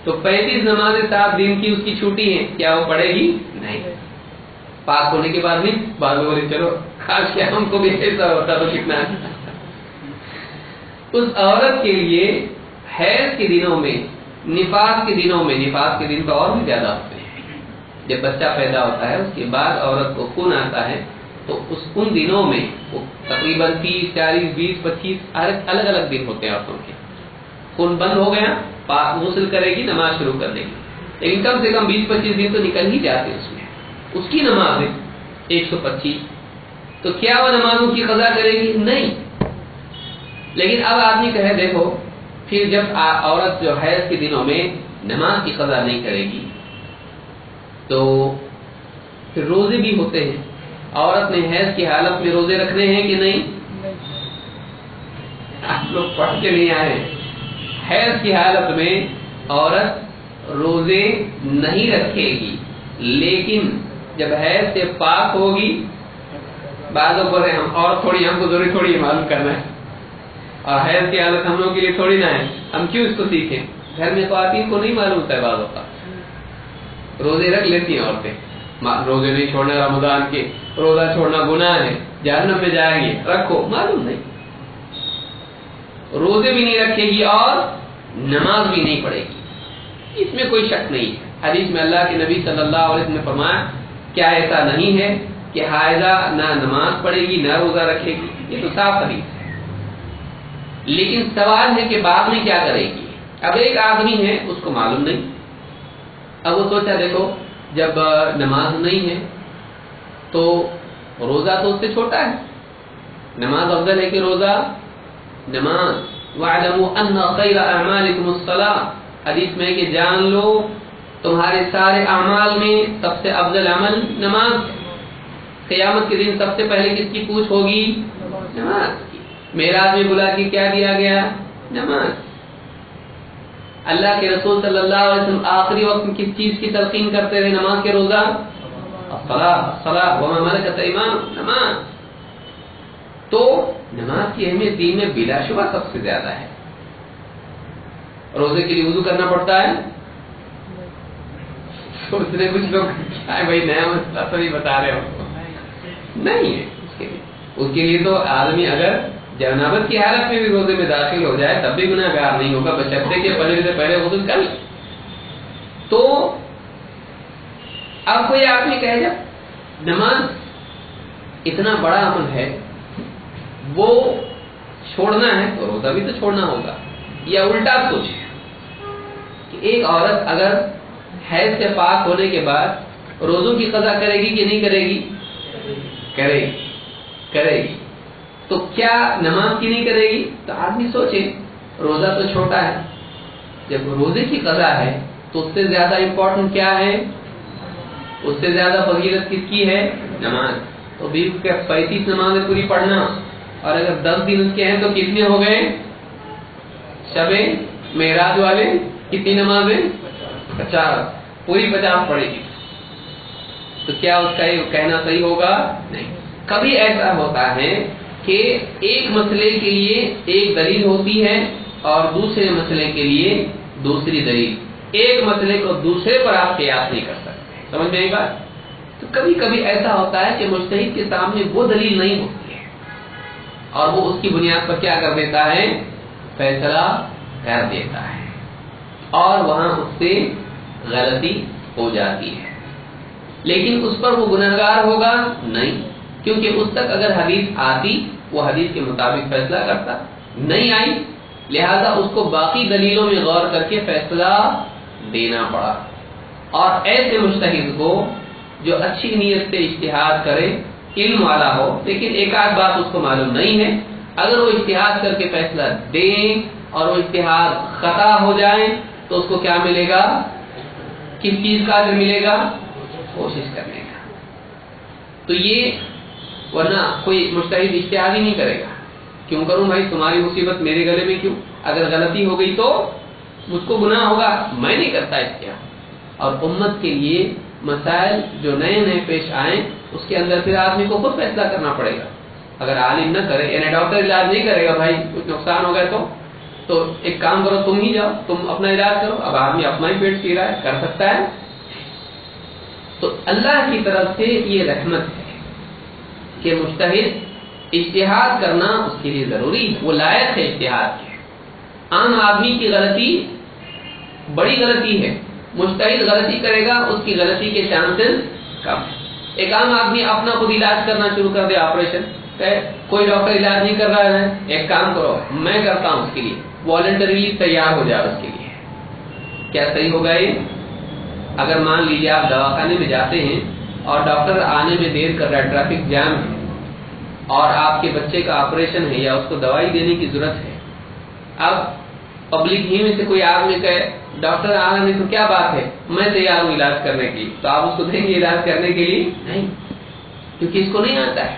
تو 35 نمازیں 7 دن کی اس کی چھوٹی ہیں، کیا وہ پڑھے گی؟ نہیں، پاک ہونے کے بعد نہیں۔ بعد میں بولے چلو خاص کیا ہم کو بھی ایسا ہوتا تو کتنا اس عورت کے لیے حیض کے دنوں میں، نفاس کے دنوں میں، نفاس کے دن تو اور بھی زیادہ ہوتے ہیں، جب بچہ پیدا ہوتا ہے اس کے بعد عورت کو خون آتا ہے، تو ان دنوں میں وہ تقریباً 30 40 20 25 الگ الگ دن ہوتے ہیں عورتوں کے، خون بند ہو گیا غسل کرے گی، نماز شروع کر دے گی، لیکن کم سے کم 20 25 دن تو نکل ہی جاتے اس میں، اس کی نماز ہے 125، تو کیا وہ نمازوں کی قضا کرے گی؟ نہیں۔ لیکن اب آدمی کہے دیکھو پھر جب عورت جو حیض کے دنوں میں نماز کی قضا نہیں کرے گی تو پھر روزے بھی ہوتے ہیں، عورت نے حیض کی حالت میں روزے رکھنے ہیں کہ نہیں؟ آپ لوگ پڑھ کے نہیں آئے، حیض کی حالت میں عورت روزے نہیں رکھے گی، لیکن جب حیض سے پاک ہوگی، بعضوں کو ہم اور تھوڑی ہم کو ضروری تھوڑی معلوم کرنا ہے، اور حیض کی حالت ہم لوگوں کے لیے تھوڑی نہ ہے، ہم کیوں اس کو سیکھیں؟ گھر میں خواتین کو نہیں معلوم ہوتا ہے بعضوں کا، روزے رکھ لیتی ہیں عورتیں، روزے نہیں چھوڑنا رمضان کے، روزہ چھوڑنا گناہ ہے، جہنم میں جائیں گے، رکھو، معلوم نہیں، روزے بھی نہیں رکھے گی اور نماز بھی نہیں پڑھے گی، اس میں کوئی شک نہیں ہے۔ حدیث میں اللہ کے نبی صلی اللہ علیہ وسلم نے فرمایا کیا ایسا نہیں ہے کہ حائضہ نہ نماز پڑھے گی نہ روزہ رکھے گی، یہ تو صاف حدیث ہے، لیکن سوال ہے کہ بعد میں کیا کرے گی؟ اب ایک آدمی ہے اس کو معلوم نہیں، اب وہ سوچا دیکھو جب نماز نہیں ہے تو روزہ تو اس سے چھوٹا ہے، نماز افضل ہے کہ روزہ؟ نماز وَاعْلَمُوا أَنَّ خَيْرَ أَعْمَالِكُمُ الصَّلَاةُ، حدیث میں کہ جان لو تمہارے سارے اعمال میں سب سے افضل عمل نماز ہے، قیامت کے دن سب سے پہلے کس کی پوچھ ہوگی؟ نماز کی۔ معراج میں بلا کے کیا دیا گیا؟ نماز۔ اللہ کے رسول صلی اللہ علیہ وسلم آخری وقت میں کس چیز کی تلقین کرتے رہے نماز کے روزہ؟ الصلاۃ وما ملکت ایمانکم، نماز۔ تو نماز کی اہمیت دین میں بلا شبہ سب سے زیادہ ہے۔ روزے کے لیے وضو کرنا پڑتا ہے؟ اس نے کچھ لوگ کیا ہے بھائی نیا مسئلہ تو نہیں بتا رہے ہو، نہیں ہے اس کے لیے تو آدمی اگر جنابت کی حالت میں بھی روزے میں داخل ہو جائے تب بھی گناہ گار نہیں ہوگا، بشرطے کہ فجر سے پہلے غسل کر لے۔ تو اب کوئی آدمی کہے جب نماز اتنا بڑا عمل ہے وہ چھوڑنا ہے تو روزہ بھی تو چھوڑنا ہوگا، یا الٹا سوچے کہ ایک عورت اگر حیض سے پاک ہونے کے بعد روزوں کی قضا کرے گی کہ نہیں کرے گی؟ کرے گی، تو کیا نماز کی نہیں کرے گی؟ تو آدمی سوچے روزہ تو چھوٹا ہے، جب روزے کی قضا ہے تو اس سے زیادہ امپورٹنٹ کیا ہے؟ اس سے زیادہ فضیلت کس کی ہے؟ نماز۔ تو 35 نمازیں پوری پڑھنا، اور اگر 10 دن اس کے ہیں تو کتنے ہو گئے؟ شب معراج والے کتنی نمازیں؟ 50، پوری 50 پڑھے گی، تو کیا اس کا یہ کہنا صحیح ہوگا؟ نہیں۔ کبھی ایسا ہوتا ہے کہ ایک مسئلے کے لیے ایک دلیل ہوتی ہے اور دوسرے مسئلے کے لیے دوسری دلیل، ایک مسئلے کو دوسرے پر آپ قیاس نہیں کر سکتے، سمجھ میں آئی بات؟ تو کبھی کبھی ایسا ہوتا ہے کہ مجتہد کے سامنے وہ دلیل نہیں ہوتی ہے اور وہ اس کی بنیاد پر کیا کر دیتا ہے؟ فیصلہ کر دیتا ہے، اور وہاں اس سے غلطی ہو جاتی ہے، لیکن اس پر وہ گنہگار ہوگا نہیں، کیونکہ اس تک اگر حدیث آتی وہ حدیث کے مطابق فیصلہ کرتا، نہیں آئی لہذا اس کو باقی دلیلوں میں غور کر کے فیصلہ دینا پڑا۔ اور ایسے مجتہد کو جو اچھی نیت سے اجتہاد کرے، علم والا ہو، لیکن ایک آدھ بات اس کو معلوم نہیں ہے، اگر وہ اجتہاد کر کے فیصلہ دیں اور وہ اجتہاد خطا ہو جائے تو اس کو کیا ملے گا؟ کس چیز کا اجر ملے گا؟ کوشش کرنے کا۔ تو یہ ورنہ کوئی مجتہد اجتہاد ہی نہیں کرے گا، کیوں کروں بھائی، تمہاری مصیبت میرے گلے میں کیوں؟ اگر غلطی ہو گئی تو مجھ کو گناہ ہوگا، میں نہیں کرتا اجتہاد۔ اور امت کے لیے مسائل جو نئے نئے پیش آئیں اس کے اندر پھر آدمی کو خود فیصلہ کرنا پڑے گا۔ اگر عالم نہ کرے، یعنی ڈاکٹر علاج نہیں کرے گا، بھائی کچھ نقصان ہو گیا تو ایک کام کرو، تم ہی جاؤ، تم اپنا علاج کرو۔ اب آدمی اپنا ہی پیٹ سی رہا ہے، کر سکتا ہے؟ تو اللہ کی طرف سے یہ رحمت ہے کہ مجتہد اجتہاد کرنا اس کے لیے ضروری ہے، وہ لائق ہے اجتہاد کے۔ عام آدمی کی غلطی بڑی غلطی ہے، مجتہد غلطی کرے گا اس کی غلطی کے چانسز کم ہے۔ ایک عام آدمی اپنا خود علاج کرنا شروع کر دے، آپریشن، کوئی ڈاکٹر علاج نہیں کر رہا ہے، ایک کام کرو میں کرتا ہوں، اس کے لیے والنٹریلی تیار ہو جائے، اس کے لیے کیا صحیح ہوگا یہ؟ اگر مان لیجیے آپ دواخانے میں جاتے ہیں اور ڈاکٹر آنے میں دیر کر رہا ہے، ٹریفک جام ہے، اور آپ کے بچے کا آپریشن ہے یا اس کو دوائی دینے کی ضرورت ہے، اب پبلک ہی میں سے کوئی آدمی کہے ڈاکٹر آ رہے ہیں تو کیا بات ہے، میں تیار ہوں علاج کرنے کی، تو آپ اس کو دیں گے علاج کرنے کے لیے؟ نہیں، کیونکہ اس کو نہیں آتا ہے۔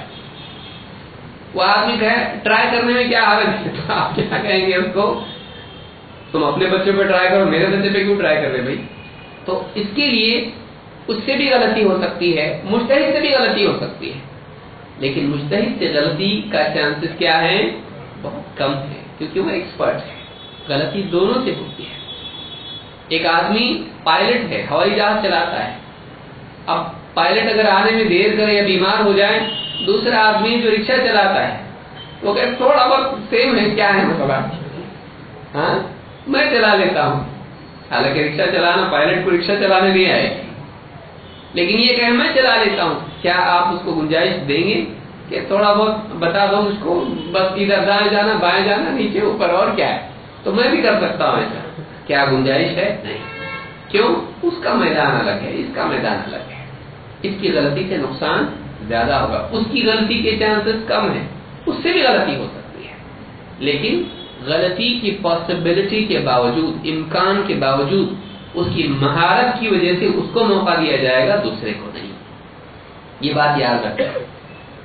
وہ آدمی کہے ٹرائی کرنے میں کیا حرج ہے، تو آپ کیا کہیں گے اس کو؟ تم اپنے بچوں پہ ٹرائی کرو، میرے بچے پہ کیوں ٹرائی کر رہے بھائی؟ تو اس کے لیے اس سے بھی غلطی ہو سکتی ہے، مجتہد سے بھی غلطی ہو سکتی ہے، لیکن مجتہد سے غلطی کا چانسز کیا ہے؟ بہت کم ہے، کیونکہ وہ ایکسپرٹ ہے۔ غلطی دونوں سے ہوتی ہے۔ ایک آدمی پائلٹ ہے، ہوائی جہاز چلاتا ہے، اب پائلٹ اگر آنے میں دیر کرے یا بیمار ہو جائے، دوسرا آدمی جو رکشہ چلاتا ہے وہ کہ تھوڑا بہت سیم ہے، کیا ہے مسئلہ، ہاں میں چلا لیتا ہوں، حالانکہ رکشہ چلانا، پائلٹ کو رکشہ چلانے نہیں آئے گی، لیکن یہ کہ میں چلا لیتا ہوں، کیا آپ اس کو گنجائش دیں گے کہ تھوڑا بہت بتا دو مجھ کو، بس ادھر دائیں جانا بائیں جانا نیچے اوپر اور کیا ہے، تو میں بھی کر سکتا ہوں ایسا؟ کیا گنجائش ہے؟ نہیں۔ کیوں؟ اس کا میدان الگ ہے، اس کا میدان الگ ہے، اس کی غلطی سے نقصان زیادہ ہوگا، اس کی غلطی کے چانسز کم ہیں، اس سے بھی غلطی ہو سکتی ہے، لیکن غلطی کی پاسبلٹی کے باوجود، امکان کے باوجود، اس کی مہارت کی وجہ سے اس کو موقع دیا جائے گا، دوسرے کو نہیں۔ یہ بات یاد رکھیں۔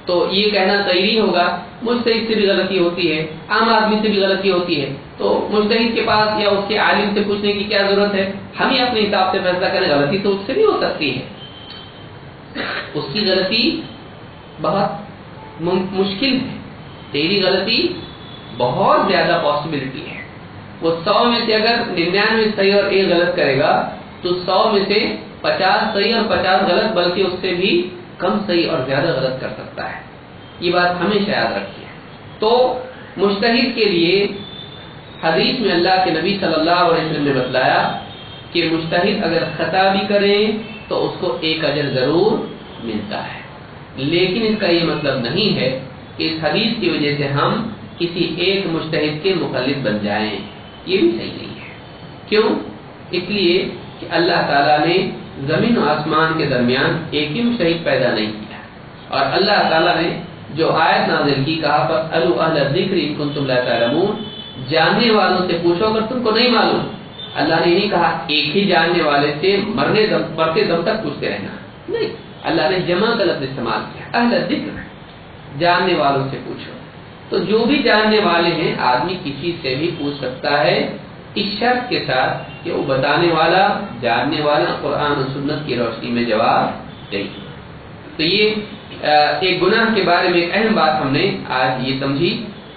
تو یہ کہنا صحیح نہیں ہوگا مجتہد سے بھی غلطی ہوتی ہے، عام آدمی سے بھی غلطی ہوتی ہے، تو مجتہد کے پاس یا اس کے عالم سے پوچھنے کی کیا ضرورت ہے؟ ہم ہی اپنے حساب سے فیصلہ کریں، غلطی تو اس سے بھی ہو سکتی ہے، اس کی غلطی بہت مشکل ہے، تیری غلطی بہت زیادہ پاسبلٹی ہے، وہ 100 میں سے اگر 99 صحیح اور 1 غلط کرے گا تو 100 میں سے 50 صحیح اور 50 غلط، بلکہ اس سے بھی کم صحیح اور زیادہ غلط کر سکتا ہے۔ یہ بات ہمیشہ یاد رکھیے۔ تو مجتہد کے لیے حدیث میں اللہ کے نبی صلی اللہ علیہ وسلم نے بتلایا کہ مجتہد اگر خطا بھی کرے تو اس کو 1 اجر ضرور ملتا ہے، لیکن اس کا یہ مطلب نہیں ہے کہ اس حدیث کی وجہ سے ہم کسی ایک مجتہد کے مقلد بن جائیں، یہ بھی صحیح نہیں ہے۔ کیوں؟ اس لیے کہ اللہ تعالیٰ نے زمین و آسمان کے درمیان ایک ہی مجتہد پیدا نہیں کیا، اور اللہ تعالیٰ نے جو آیت نازل کی، کہا فاسألوا اہل الذکر ان کنتم لا تعلمون، جاننے والوں سے پوچھو اگر تم کو نہیں معلوم۔ اللہ نے نہیں کہا ایک ہی جاننے والے سے مرتے دم تک پوچھتے رہنا، نہیں، اللہ نے جمع کا لفظ استعمال کیا، اہل الذکر، جاننے والوں سے پوچھو۔ تو جو بھی جاننے والے ہیں، آدمی کسی سے بھی پوچھ سکتا ہے، اس شرط کے ساتھ کہ وہ بتانے والا، جاننے والا قرآن و سنت کی روشنی میں جواب دے۔ تو یہ ایک گناہ کے بارے میں ایک اہم بات ہم نے آج یہ سمجھی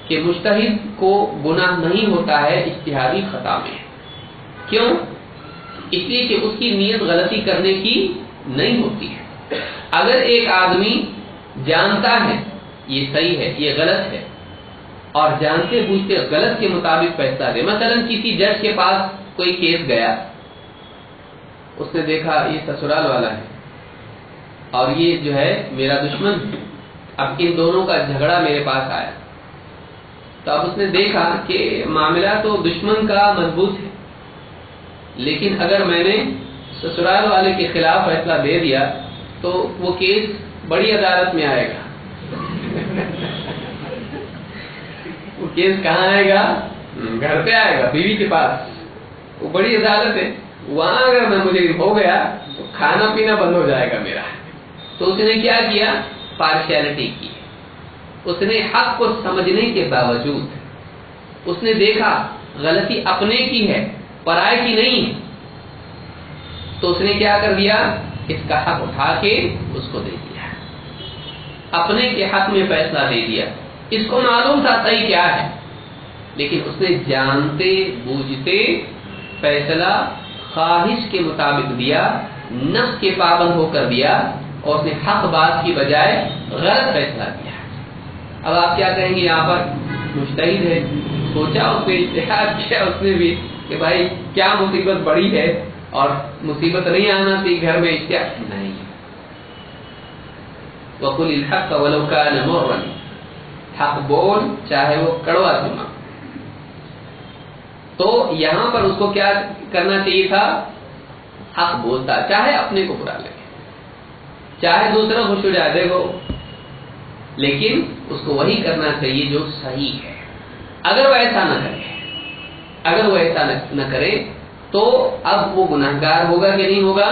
کہ مجتہد کو گناہ نہیں ہوتا ہے اجتہادی خطا میں۔ کیوں؟ اس لیے کہ اس کی نیت غلطی کرنے کی نہیں ہوتی ہے۔ اگر ایک آدمی جانتا ہے یہ صحیح ہے یہ غلط ہے اور جانتے بوجھتے غلط کے مطابق فیصلہ دے، مثلا کسی جج کے پاس کوئی کیس گیا، اس نے دیکھا یہ سسرال والا ہے اور یہ جو ہے میرا دشمن ہے، اب ان دونوں کا جھگڑا میرے پاس آیا، تو اب اس نے دیکھا کہ معاملہ تو دشمن کا مضبوط ہے، لیکن اگر میں نے سسرال والے کے خلاف فیصلہ دے دیا تو وہ کیس بڑی عدالت میں آئے گا۔ وہ کیس کہاں آئے گا؟ گھر پہ آئے گا، بیوی کے پاس۔ وہ بڑی عدالت ہے، وہاں اگر میں مجھے ہو گیا تو کھانا پینا بند ہو جائے گا میرا۔ تو اس نے کیا کیا؟ پارشیلٹی کی۔ اس نے حق کو سمجھنے کے باوجود اس نے دیکھا غلطی اپنے کی ہے، پرائے کی نہیں ہے، تو اس نے کیا کر دیا؟ اس کا حق اٹھا کے اس کو دے دیا، اپنے کے حق میں فیصلہ دے دیا۔ اس کو معلوم تھا صحیح کیا ہے، لیکن اس نے جانتے بوجھتے فیصلہ خواہش کے مطابق دیا، نفس کے پابند ہو کر دیا، اور اس نے حق بات کی بجائے غلط فیصلہ دیا۔ اب آپ کیا کہیں گے؟ یہاں پر مجتہد ہے، سوچا اس نے، اجتہاد کیا اس نے بھی کہ بھائی کیا مصیبت بڑی ہے اور مصیبت نہیں آنا تھی گھر میں، اجتہاد نہیں۔ وَقُلِ الْحَقَّ وَلَوْ كَانَ مُرًّا، حق بول چاہے وہ کڑوا سنا۔ تو یہاں پر اس کو کیا کرنا چاہیے تھا؟ حق بولتا، چاہے اپنے کو برا لگے، چاہے دوسرا خوش ہو جائے، دیکھو، لیکن اس کو وہی کرنا چاہیے جو صحیح ہے۔ اگر وہ ایسا نہ کرے تو اب وہ گناہگار ہوگا کہ نہیں ہوگا؟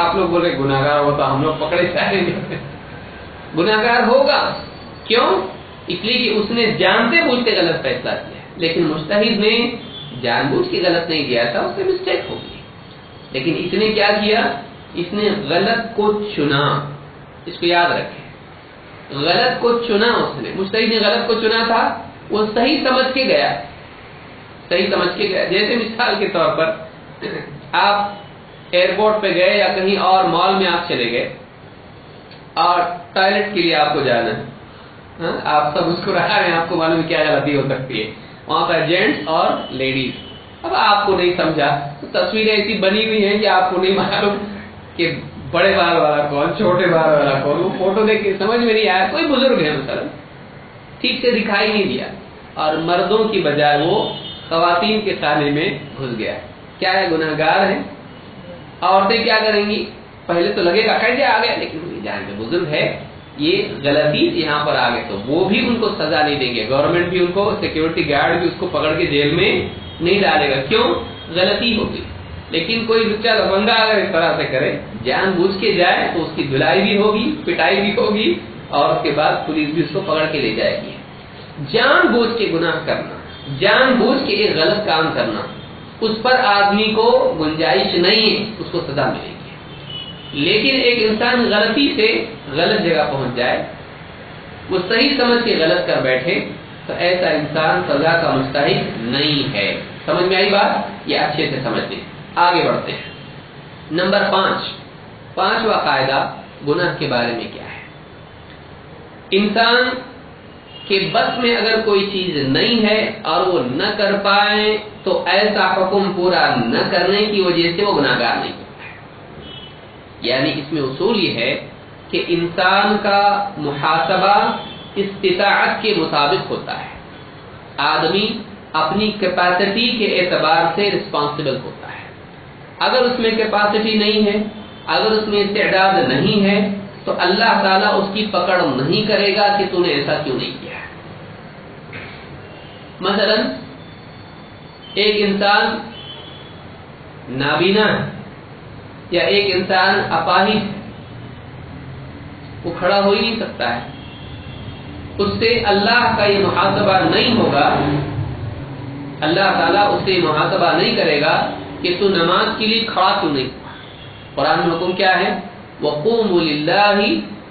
آپ لوگ بولے گناہگار ہو تو ہم لوگ پکڑے جائیں گے۔ گناہگار ہوگا، کیوں؟ اس لیے کہ اس نے جانتے بوجھ کے غلط فیصلہ کیا، لیکن مجتہد نے جان بوجھ کے غلط نہیں کیا تھا، اس سے مسٹیک ہوگی، لیکن اس نے کیا کیا؟ اس نے غلط کو چنا۔ اس کو یاد رکھیں، غلط کو چنا اس نے، مجتہد نے غلط کو چنا تھا، وہ صحیح سمجھ کے گیا، صحیح سمجھ کے گیا۔ جیسے مثال کے طور پر آپ ایئرپورٹ پہ گئے یا کہیں اور مال میں آپ چلے گئے اور ٹوائلٹ کے لیے آپ کو جانا ہے، آپ سب مسکرا رہے ہیں، آپ کو معلوم کیا غلطی ہو سکتی ہے وہاں پر، جینٹس اور لیڈیز۔ اب آپ کو نہیں سمجھا، تصویریں ایسی بنی ہوئی ہیں کہ آپ کو نہیں معلوم کہ بڑے بال والا کون، چھوٹے بال والا کون، وہ فوٹو دیکھ کے سمجھ میں نہیں آیا، کوئی بزرگ ہے مثلا، ٹھیک سے دکھائی نہیں دیا، اور مردوں کی بجائے وہ خواتین کے خانے میں گھس گیا، کیا ہے؟ گناہگار ہے۔ عورتیں کیا کریں گی؟ پہلے تو لگے گا کیسے آ گیا، لیکن جان کے بزرگ ہے، یہ غلطی یہاں پر آ گئے تو وہ بھی ان کو سزا نہیں دیں گے، گورنمنٹ بھی ان کو، سیکیورٹی گارڈ بھی اس کو پکڑ کے جیل میں نہیں ڈالے گا، کیوں؟ غلطی ہوگی۔ لیکن کوئی بچہ لفنگا اگر اس طرح سے کرے، جان بوجھ کے جائے تو اس کی دھلائی بھی ہوگی، پٹائی بھی ہوگی، اور اس کے بعد پولیس بھی اس کو پکڑ کے لے جائے گی۔ جان بوجھ کے گناہ کرنا، جان بوجھ کے ایک غلط کام کرنا، اس پر آدمی کو گنجائش نہیں ہے، اس کو سزا ملے گی۔ لیکن ایک انسان غلطی سے غلط جگہ پہنچ جائے، وہ صحیح سمجھ کے غلط کر بیٹھے، تو ایسا انسان سزا کا مستحق نہیں ہے۔ سمجھ میں آئی بات؟ یہ اچھے سے سمجھ لیں۔ آگے بڑھتے ہیں۔ نمبر 5، پانچواں قاعدہ گناہ کے بارے میں کیا ہے؟ انسان کے بس میں اگر کوئی چیز نہیں ہے اور وہ نہ کر پائے تو ایسا حکم پورا نہ کرنے کی وجہ سے وہ گناہگار نہیں ہوتا ہے۔ یعنی اس میں اصول یہ ہے کہ انسان کا محاسبہ استطاعت کے مطابق ہوتا ہے، آدمی اپنی کیپیسٹی کے اعتبار سے رسپانسبل ہوتا ہے۔ اگر اس میں کیپیسٹی نہیں ہے، اگر اس میں استعداد نہیں ہے، تو اللہ تعالیٰ اس کی پکڑ نہیں کرے گا کہ تو نے ایسا کیوں نہیں کیا ہے۔ مثلا ایک انسان نابینا ہے یا ایک انسان اپاہج ہے، وہ کھڑا ہو ہی نہیں سکتا ہے، اس سے اللہ کا یہ محاسبہ نہیں ہوگا، اللہ تعالیٰ اس سے محاسبہ نہیں کرے گا کہ تو نماز کے لیے کھڑا کیوں نہیں ہوا۔ قرآن میں حکم کیا ہے؟ وَقُومُوا لِلَّهِ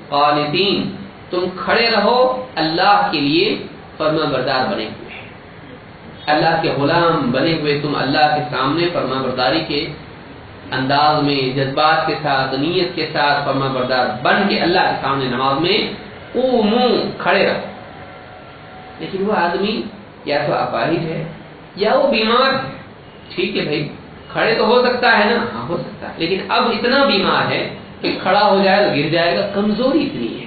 قَانِتِينَ، تم کھڑے رہو اللہ کے لیے فرما بردار بنے ہوئے، اللہ کے غلام بنے ہوئے تم اللہ کے سامنے فرما برداری کے انداز میں، جذبات کے ساتھ، نیت کے ساتھ فرما بردار بن کے اللہ کے سامنے نماز میں قوموا، کھڑے رہو۔ لیکن وہ آدمی یا تو اپاہج ہے یا وہ بیمار ہے، ٹھیک ہے بھائی، کھڑے تو ہو سکتا ہے نا، ہاں ہو سکتا ہے، لیکن اب اتنا بیمار ہے کہ کھڑا ہو جائے تو گر جائے گا، کمزوری اتنی ہے،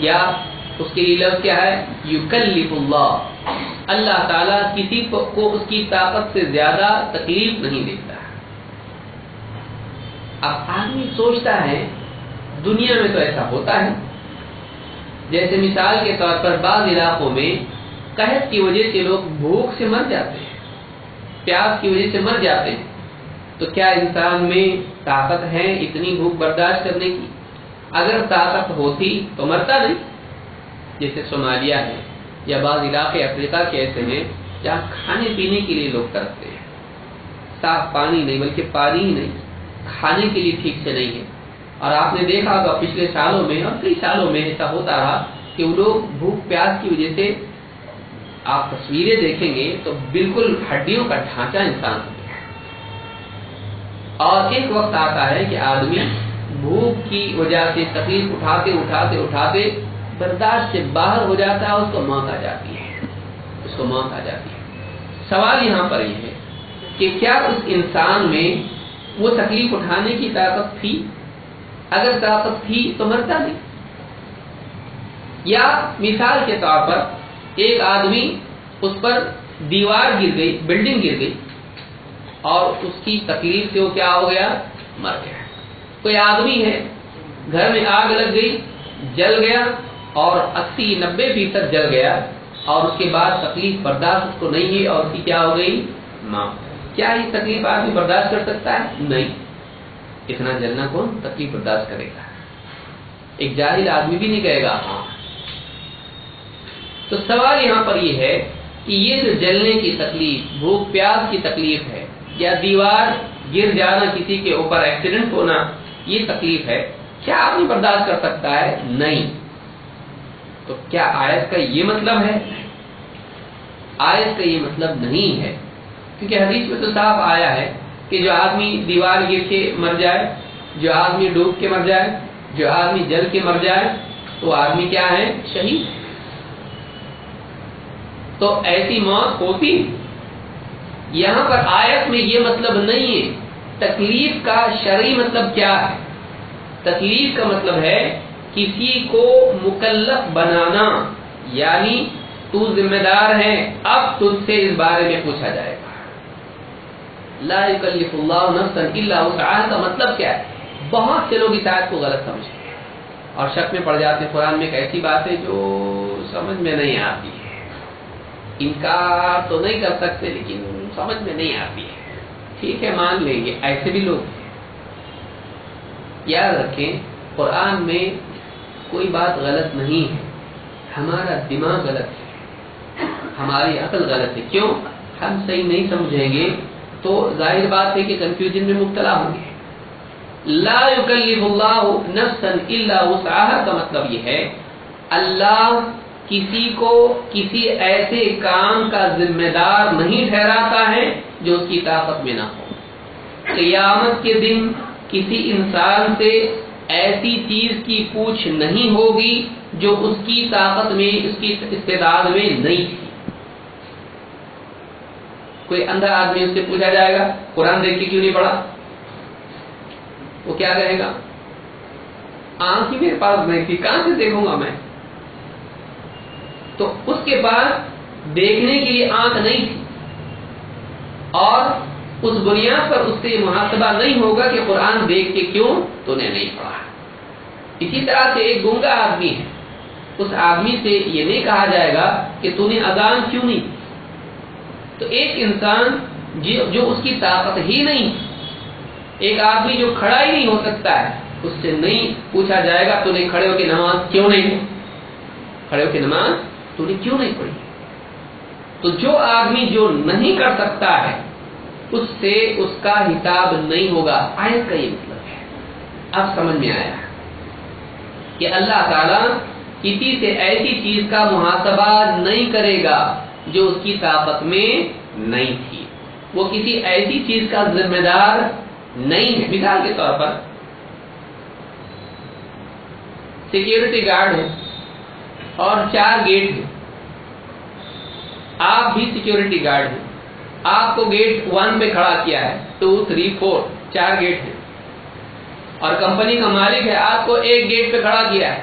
یا اس کے لیے لفظ کیا ہے؟ یکلف اللہ، اللہ تعالیٰ کسی کو اس کی طاقت سے زیادہ تکلیف نہیں دیتا۔ اب آدمی سوچتا ہے دنیا میں تو ایسا ہوتا ہے، جیسے مثال کے طور پر بعض علاقوں میں قحط کی وجہ سے لوگ بھوک سے مر جاتے ہیں، پیاس کی وجہ سے مر جاتے ہیں، تو کیا انسان میں طاقت ہے اتنی بھوک برداشت کرنے کی؟ اگر طاقت ہوتی تو مرتا نہیں۔ جیسے صومالیہ ہے یا بعض علاقے افریقہ کے ایسے ہیں جہاں کھانے پینے کے لیے لوگ ترستے ہیں، صاف پانی نہیں بلکہ پانی ہی نہیں، کھانے کے لیے ٹھیک سے نہیں ہے۔ اور آپ نے دیکھا ہوگا پچھلے سالوں میں اور کئی سالوں میں ایسا ہوتا رہا کہ وہ لوگ بھوک پیاس کی وجہ سے، آپ تصویریں دیکھیں گے تو بالکل ہڈیوں کا ڈھانچہ انسان ہو گیا۔ اور ایک وقت آتا ہے کہ آدمی بھوک کی وجہ سے تکلیف اٹھاتے اٹھاتے اٹھاتے برداشت سے باہر ہو جاتا ہے، اس کو موت آ جاتی ہے۔ سوال یہاں پر یہ ہے کہ کیا اس انسان میں وہ تکلیف اٹھانے کی طاقت تھی؟ اگر طاقت تھی تو مرتا نہیں۔ یا مثال کے طور پر ایک آدمی، اس پر دیوار گر گئی، بلڈنگ گر گئی، اور اس کی تکلیف سے وہ کیا ہو گیا؟ مر گیا۔ کوئی آدمی ہے گھر میں آگ لگ گئی، جل گیا اور 80-90% جل گیا، اور اس کے بعد تکلیف برداشت اس کو نہیں ہے اور اس کی کیا ہو گئی؟ موت۔ کیا یہ تکلیف آدمی برداشت کر سکتا ہے؟ نہیں، اتنا جلنا کون تکلیف برداشت کرے گا؟ ایک جاہل آدمی بھی نہیں کہے گا ہاں۔ تو سوال یہاں پر یہ ہے کہ یہ جو جلنے کی تکلیف، بھوک پیاس کی تکلیف ہے، یا دیوار گر جانا، کسی کے اوپر ایکسیڈنٹ ہونا، یہ تکلیف ہے، کیا آدمی برداشت کر سکتا ہے؟ نہیں۔ تو کیا آیت کا یہ مطلب ہے؟ آیت کا یہ مطلب نہیں ہے، کیونکہ حدیث میں تو صاف آیا ہے کہ جو آدمی دیوار گر کے مر جائے، جو آدمی ڈوب کے مر جائے، جو آدمی جل کے مر جائے، تو آدمی کیا ہے؟ شہید۔ تو ایسی موت ہوتی؟ یہاں پر آیت میں یہ مطلب نہیں ہے۔ تکلیف کا شرعی مطلب کیا ہے؟ تکلیف کا مطلب ہے کسی کو مکلف بنانا، یعنی تو ذمہ دار ہے، اب تجھ سے اس بارے میں پوچھا جائے گا۔ لا یکلف اللہ نفسا الا وسعها کا مطلب کیا ہے؟ بہت سے لوگ اس آیت کو غلط سمجھتے ہیں اور شک میں پڑ جاتے ہیں۔ قرآن میں ایک ایسی بات ہے جو سمجھ میں نہیں آتی ہے، انکار تو نہیں کر سکتے لیکن سمجھ میں نہیں آتی ہے۔ ٹھیک ہے، مان لیں گے، ایسے بھی لوگ ہیں۔ یاد رکھیں قرآن میں کوئی بات غلط نہیں ہے، ہمارا دماغ غلط ہے، ہماری عقل غلط ہے۔ کیوں؟ ہم صحیح نہیں سمجھیں گے تو ظاہر بات ہے کہ کنفیوژن میں مبتلا ہوں گے۔ لا یکلف اللہ نفسا الا وسعها کا مطلب یہ ہے اللہ کسی کو کسی ایسے کام کا ذمہ دار نہیں ٹھہراتا ہے جو اس کی طاقت میں نہ ہو۔ قیامت کے دن کسی انسان سے ایسی چیز کی پوچھ نہیں ہوگی جو اس کی طاقت میں، اس کی استعداد میں نہیں تھی۔ کوئی اندھا آدمی اس سے پوچھا جائے گا قرآن دیکھ کے کیوں نہیں پڑھا؟ وہ کیا کہے گا؟ آنکھ ہی میرے پاس نہیں تھی، کہاں سے دیکھوں گا میں؟ تو اس کے پاس دیکھنے کے لیے آنکھ نہیں تھی، اور اس بنیاد پر اس سے محاسبہ نہیں ہوگا کہ قرآن دیکھ کے کیوں تو نے نہیں پڑھا۔ اسی طرح سے ایک گونگا آدمی ہے، اس آدمی سے یہ نہیں کہا جائے گا کہ تو نے اذان کیوں نہیں کی۔ تو ایک انسان جو اس کی طاقت ہی نہیں، ایک آدمی جو کھڑا ہی نہیں ہو سکتا ہے، اس سے نہیں پوچھا جائے گا تو نے کھڑے ہو کے نماز کیوں نہیں پڑھی، کھڑے ہو کے نماز تو نے کیوں نہیں پڑھی۔ تو جو آدمی جو نہیں کر سکتا ہے اس سے اس کا حساب نہیں ہوگا۔ آیت کا یہ مطلب ہے۔ اب سمجھ میں آیا کہ اللہ تعالیٰ کسی سے ایسی چیز کا محاسبہ نہیں کرے گا جو اس کی طاقت میں نہیں تھی، وہ کسی ایسی چیز کا ذمہ دار نہیں ہے۔ مثال کے طور پر سیکیورٹی گارڈ ہے اور 4 گیٹ ہیں، آپ بھی سیکیورٹی گارڈ ہیں، آپ کو گیٹ 1 پہ کھڑا کیا ہے، 2 3 4 4 گیٹ ہیں، اور کمپنی کا مالک ہے آپ کو ایک گیٹ پہ کھڑا کیا ہے،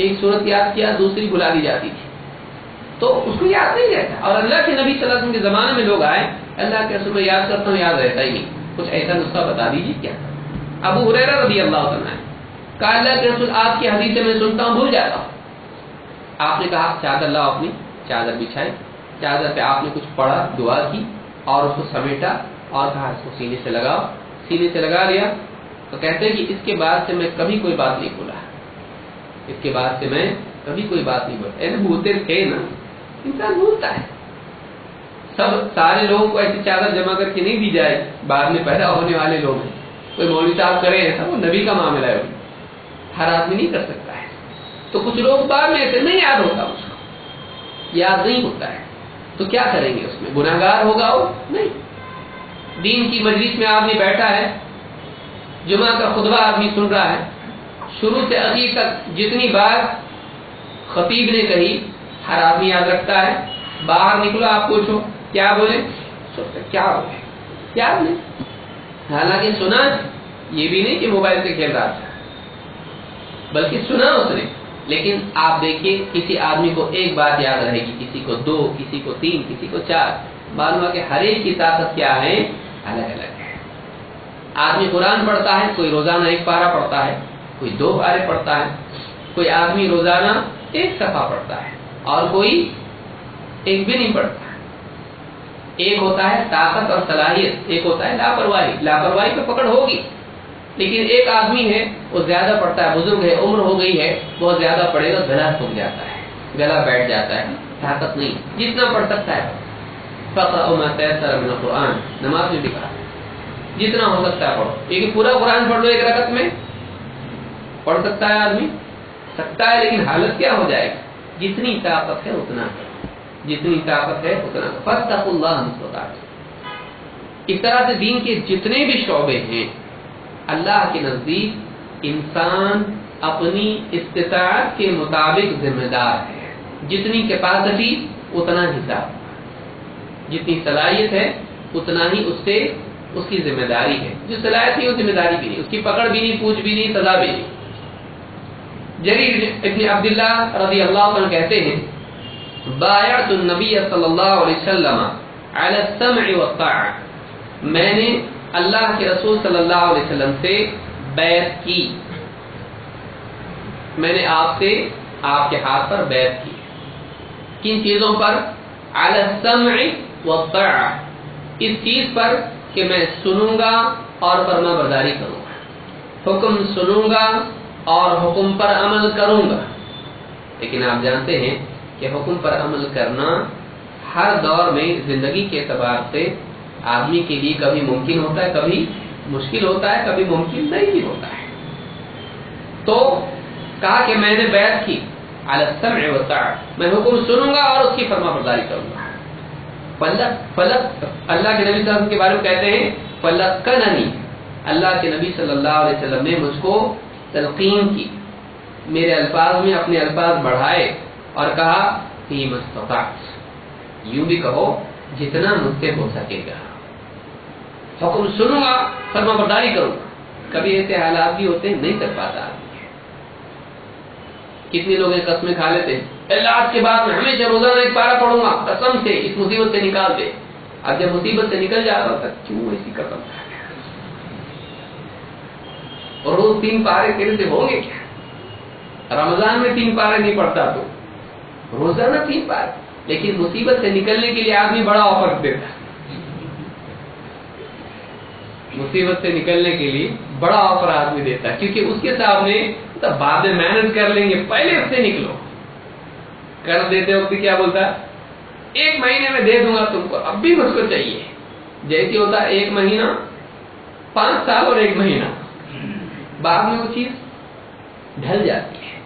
ایک سورت یاد کیا دوسری بھلا دی جاتی تھی، تو اس کو یاد نہیں رہتا. اور اللہ کے نبی صلی اللہ علیہ وسلم کے زمانے میں لوگ آئے، اللہ کے رسول میں یاد کرتا ہوں، یاد رہتا ہی نہیں. کچھ ایسا نسخہ بتا دیجیے کیا. ابو ہریرہ رضی اللہ عنہ کہا اللہ کے رسول آپ کی حدیثیں میں سنتا ہوں بھول جاتا ہوں. آپ نے کہا چادر لاؤ، اپنی چادر بچھائی، چادر پہ آپ نے کچھ پڑھا، دعا کی اور اس کو سمیٹا اور کہا اس کو سینے سے لگاؤ. سینے سے لگا لیا تو کہتے ہیں کہ اس کے بعد سے میں کبھی کوئی بات نہیں بولا، اس کے بعد سے میں کبھی کوئی بات نہیں بولا. ایسے بھولتے تھے نا، انسان بھولتا ہے. سب سارے لوگوں کو ایسی چادر جمع کر کے نہیں دی جائے، بعد میں پیدا ہونے والے لوگ ہیں. کوئی مولوی صاحب کرے ایسا، وہ نبی کا معاملہ ہے، ہر آدمی نہیں کر سکتا ہے. تو کچھ لوگ بعد میں ایسے نہیں یاد ہوتا، اس کو یاد نہیں ہوتا ہے، تو کیا کریں گے؟ اس میں گناہگار ہوگا وہ نہیں. دین کی مجلس میں آدمی بیٹھا ہے، جمعہ کا خطبہ آدمی سن رہا ہے، شروع سے آخر تک جتنی بات خطیب نے کہی ہر آدمی یاد رکھتا ہے. باہر نکلو آپ پوچھو کیا بولے، کیا بولے یاد نہیں. حالانکہ سنا، یہ بھی نہیں کہ موبائل سے کھیل رہا تھا، بلکہ سنا اس نے. لیکن آپ دیکھیے کسی آدمی کو ایک بات یاد رہے گی، کسی کو 2، کسی کو 3، کسی کو 4. معلوم ہے کہ ہر ایک کی طاقت کیا ہے، الگ الگ ہے. آدمی قرآن پڑھتا ہے، کوئی روزانہ 1 پارہ پڑھتا ہے، کوئی 2 پارے پڑھتا ہے، کوئی آدمی روزانہ 1 صفحہ پڑھتا ہے اور کوئی 1 بھی نہیں پڑھتا. ایک ہوتا ہے طاقت اور صلاحیت، ایک ہوتا ہے لاپرواہی. لاپرواہی پہ پکڑ ہوگی، لیکن ایک آدمی ہے وہ زیادہ پڑھتا ہے، بزرگ ہے، عمر ہو گئی ہے، بہت زیادہ پڑھے گا گلا سوکھ جاتا ہے، گلا بیٹھ جاتا ہے، طاقت نہیں. جتنا پڑھ سکتا ہے فقرأوا ما تيسر من القرآن، نماز میں بھی کہا جتنا ہو سکتا ہے پڑھو. لیکن پورا قرآن پڑھ لو ایک رکعت میں، پڑھ سکتا ہے آدمی، سکتا ہے، لیکن حالت کیا ہو جائے گی؟ جتنی طاقت ہے اتنا کرو، جتنی طاقت ہے اتنا کرو. فاتقوا اللہ ما استطعتم. اس طرح سے دین کے جتنے بھی شعبے ہیں اللہ کے نزدیک انسان اپنی استطاعت کے مطابق ذمہ دار ہے. جتنی کیپیسٹی اتنا حساب، جتنی صلاحیت ہے اتنا ہی اس سے اس کی ذمہ داری ہے. جو صلاحیت نہیں وہ ذمہ داری بھی نہیں، اس کی پکڑ بھی نہیں، پوچھ بھی نہیں، سزا بھی نہیں. جریر ابن عبداللہ رضی اللہ عنہ کہتے ہیں بایعت النبی صلی اللہ علیہ وسلم علی السمع والطاعہ، میں نے اللہ کے رسول صلی اللہ علیہ وسلم سے بیعت کی، میں نے آپ سے آپ کے ہاتھ پر بیعت کی. کن چیزوں پر؟ علی السمع والطاعہ، اس چیز پر کہ میں سنوں گا اور فرما برداری کروں گا. حکم سنوں گا اور حکم پر عمل کروں گا. لیکن آپ جانتے ہیں کہ حکم پر عمل کرنا ہر دور میں زندگی کے اعتبار سے آدمی کے لیے کبھی ممکن ہوتا ہے، کبھی مشکل ہوتا ہے، کبھی ممکن نہیں بھی ہوتا ہے. تو کہا کہ میں نے بیعت کی علی السمع والطاعہ، میں حکم سنوں گا اور اس کی فرما برداری کروں گا. فلک اللہ کے نبی صلی اللہ علیہ وسلم کے بارے میں کہتے ہیں فلکننی، اللہ کے نبی صلی اللہ علیہ وسلم نے مجھ کو تلقین کی، میرے الفاظ میں اپنے الفاظ بڑھائے اور کہا فیما استطعت، یوں بھی کہو جتنا مجھ سے ہو سکے گا. حکم سنوں گا، فرما برداری کروں گا. کبھی ایسے حالات بھی ہوتے ہیں نہیں کر پاتا آدمی. کتنے لوگ قسمیں کھا لیتے ہیں اللہ آج کے بعد میں ہمیشہ روزانہ 1 پارہ پڑھوں گا، قسم سے اس مصیبت سے نکال دے. اب جب مصیبت سے نکل جا رہا تھا کیوں ایسی قسم کھا گیا؟ اور روز 3 پارے تیرے سے ہوں گے کیا؟ رمضان میں 3 پارے نہیں پڑھتا تو روزانہ 3 پارے. لیکن مصیبت سے نکلنے کے لیے آدمی بڑا آفر دیتا ہے، مصیبت سے نکلنے کے لیے بڑا آفر آدمی دیتا ہے، کیونکہ اس کے سامنے بعد میں محنت کر لیں گے، پہلے اس سے نکلو. کر دیتے وقت کیا بولتا ہے 1 مہینے میں دے دوں گا تم کو، اب بھی مجھ کو چاہیے. جیسے ہوتا ہے 1 مہینہ، 5 سال اور 1 مہینہ، بعد میں وہ چیز ڈھل جاتی ہے،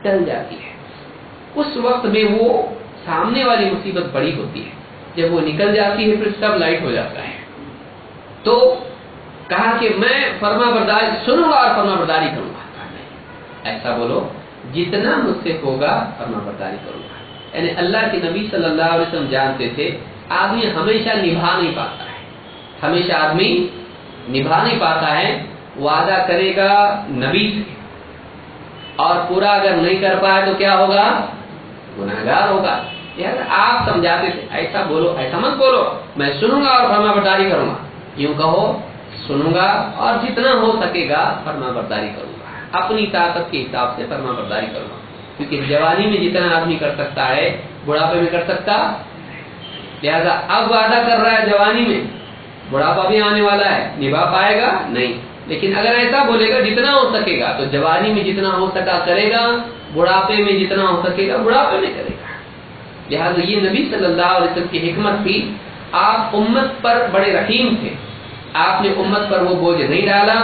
ٹل جاتی ہے. اس وقت میں وہ سامنے والی مصیبت بڑی ہوتی ہے، جب وہ نکل جاتی ہے پھر سب لائٹ ہو جاتا ہے. تو کہا کہ میں فرما برداری سنوں گا اور فرما برداری کروں گا. ایسا بولو جتنا مجھ سے ہوگا فرما برداری کروں گا. یعنی اللہ کے نبی صلی اللہ علیہ وسلم جانتے تھے آدمی ہمیشہ نبھا نہیں پاتا ہے، ہمیشہ آدمی نبھا نہیں پاتا ہے. وعدہ کرے گا نبی سے، اور پورا اگر نہیں کر پائے تو کیا ہوگا؟ گنہگار ہوگا۔ یار آپ سمجھاتے تھے ایسا بولو، ایسا مت بولو، میں سنوں گا اور فرما برداری کروں گا۔ یوں کہو سنوں گا اور جتنا ہو سکے گا فرما برداری کروں گا، اپنی طاقت کے حساب سے فرما برداری کروں گا، کیونکہ جوانی میں جتنا آدمی کر سکتا ہے بڑھاپے میں کر سکتا، لہذا اب وعدہ کر رہا ہے جوانی میں، بڑھاپا بھی آنے والا ہے، نبھا پائے گا نہیں، لیکن اگر ایسا بولے گا جتنا ہو سکے گا تو جوانی میں جتنا ہو سکا کرے گا، بڑھاپے میں جتنا ہو سکے گا بڑھاپے میں کرے گا۔ لہذا یہ نبی صلی اللہ علیہ وسلم کی حکمت تھی۔ آپ امت پر بڑے رحیم تھے، آپ نے امت پر وہ بوجھ نہیں ڈالا،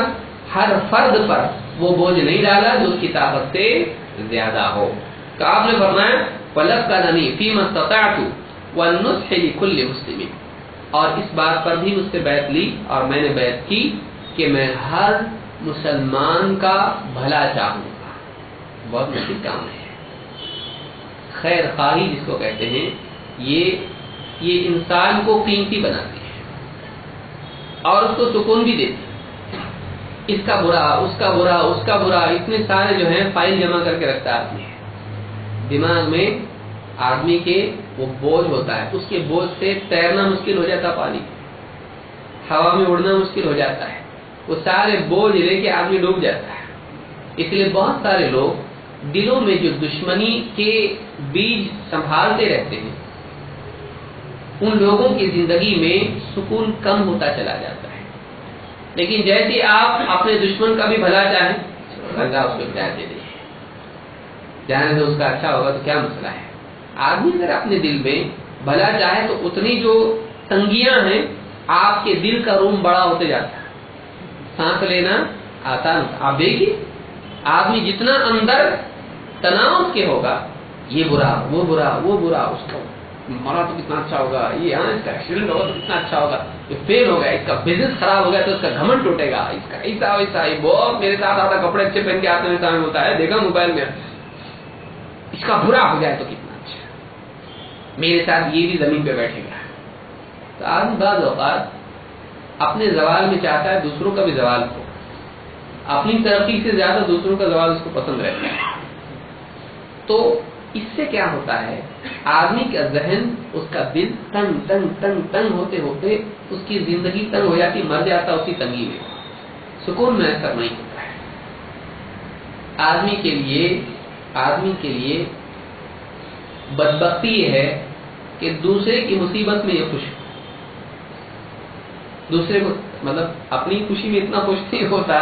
ہر فرد پر وہ بوجھ نہیں ڈالا جو اس کی طاقت سے زیادہ ہو۔ تو آپ نے فرمایا فَلَقَّنَنِي فِيمَا اسْتَطَعْتُ وَالنُّصْحِ لِكُلِّ مُسْلِمٍ، اور اس بات پر بھی مجھ سے بیعت لی اور میں نے بیعت کی کہ میں ہر مسلمان کا بھلا چاہوں گا۔ بہت مشکل کام ہے، خیر خواہی جس کو کہتے ہیں، یہ انسان کو قیمتی بناتی ہے اور اس کو سکون بھی دیتی ہے۔ اس کا برا، اس کا برا، اس کا برا، اتنے سارے جو ہیں فائل جمع کر کے رکھتا ہے آدمی، دماغ میں آدمی کے وہ بوجھ ہوتا ہے، اس کے بوجھ سے تیرنا مشکل ہو جاتا، پانی ہوا میں اڑنا مشکل ہو جاتا ہے، وہ سارے بوجھ لے کے آدمی ڈوب جاتا ہے۔ اس لیے بہت سارے لوگ دلوں میں جو دشمنی کے بیج سنبھالتے رہتے ہیں، ان لوگوں کی زندگی میں سکون کم ہوتا چلا جاتا ہے۔ لیکن جیسے آپ اپنے دشمن کا بھی بھلا چاہیں، اللہ اس کو ہدایت دے دے، جانے سے اس کا اچھا ہوگا تو کیا مسئلہ ہے۔ آدمی اگر اپنے دل میں بھلا چاہے تو اتنی جو تنگیاں ہیں، آپ کے دل کا روم بڑا ہوتے جاتا ہے، سانس لینا آسان ہوتا۔ آپ دیکھیے آدمی جتنا اندر تناؤ کے ہوگا، یہ برا، وہ برا، وہ برا، اس کو مرا تو کتنا اچھا ہوگا، یہ اس کا ایکسیڈنٹ ہوگا تو کتنا اچھا ہوگا، یہ فیل ہو گیا، اس کا بزنس خراب ہو گیا تو اس کا گھمنڈ ٹوٹے گا، اس کا ایسا ویسا، یہ بہت میرے ساتھ آتا، کپڑے اچھے پہن کے آتے ہیں، سامنے ہوتا ہے، دیکھا موبائل میں، اس کا برا ہو جائے تو کتنا اچھا، میرے ساتھ یہ بھی زمین پہ بیٹھے گا۔ تو آدمی بعض اوقات اپنے زوال میں چاہتا ہے دوسروں کا بھی زوال ہو، اپنی ترقی سے زیادہ دوسروں کا زوال اس کو پسند رہتا ہے۔ تو اس سے کیا ہوتا ہے، آدمی کا ذہن، اس کا دل تنگ تنگ تنگ تنگ ہوتے ہوتے اس کی زندگی تنگ ہو جاتی، مر جاتا اسی تنگی میں، سکون میسر نہیں ہوتا ہے۔ آدمی کے لیے بدبختی یہ ہے کہ دوسرے کی مصیبت میں یہ خوش ہو، دوسرے کو مطلب اپنی خوشی میں اتنا خوش نہیں ہوتا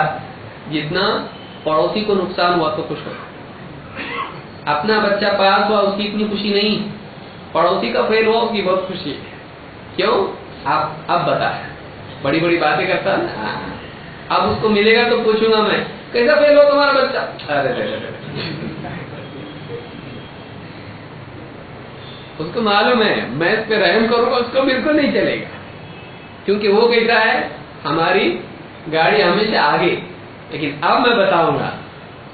جتنا پڑوسی کو نقصان ہوا تو خوش ہوتا۔ اپنا بچہ پاس ہوا اس کی اتنی خوشی نہیں، پڑوسی کا فیل ہوا اس کی بہت خوشی ہے۔ کیوں؟ آپ اب بتا، بڑی بڑی باتیں کرتا نا، اب اس کو ملے گا تو پوچھوں گا میں کیسا فیل ہو تمہارا بچہ، ارے اس کو معلوم ہے میں اس پہ رحم کروں گا اس کو بالکل نہیں چلے گا، کیونکہ وہ کہتا ہے ہماری گاڑی ہمیشہ آگے، لیکن اب میں بتاؤں گا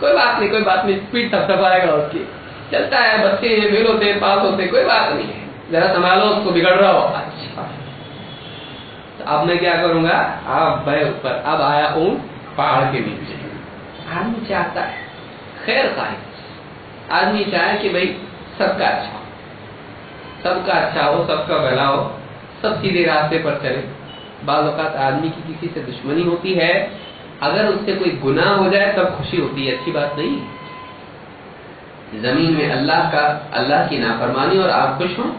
کوئی بات نہیں، کوئی بات نہیں، اسپیڈ تھپتھپائے گا اس کی، چلتا ہے، بچے فیل ہوتے ہیں، پاس ہوتے ہیں، کوئی بات نہیں ہے، ذرا سنبھالو اس کو، بگڑ رہا ہو، اچھا تو اب میں کیا کروں گا، اب میں اوپر، اب آیا ہوں پہاڑ کے نیچے۔ آدمی چاہتا ہے خیر خواہ، آدمی چاہے کہ بھائی سب کا اچھا ہو، سب کا اچھا ہو، سب کا بھلا ہو، سب سیدھے راستے پر چلے۔ بعض اوقات آدمی کی کسی سے دشمنی ہوتی ہے، اگر اس سے کوئی گناہ ہو جائے تب خوشی ہوتی ہے، اچھی بات نہیں۔ زمین میں اللہ کی نافرمانی اور آپ خوش ہوں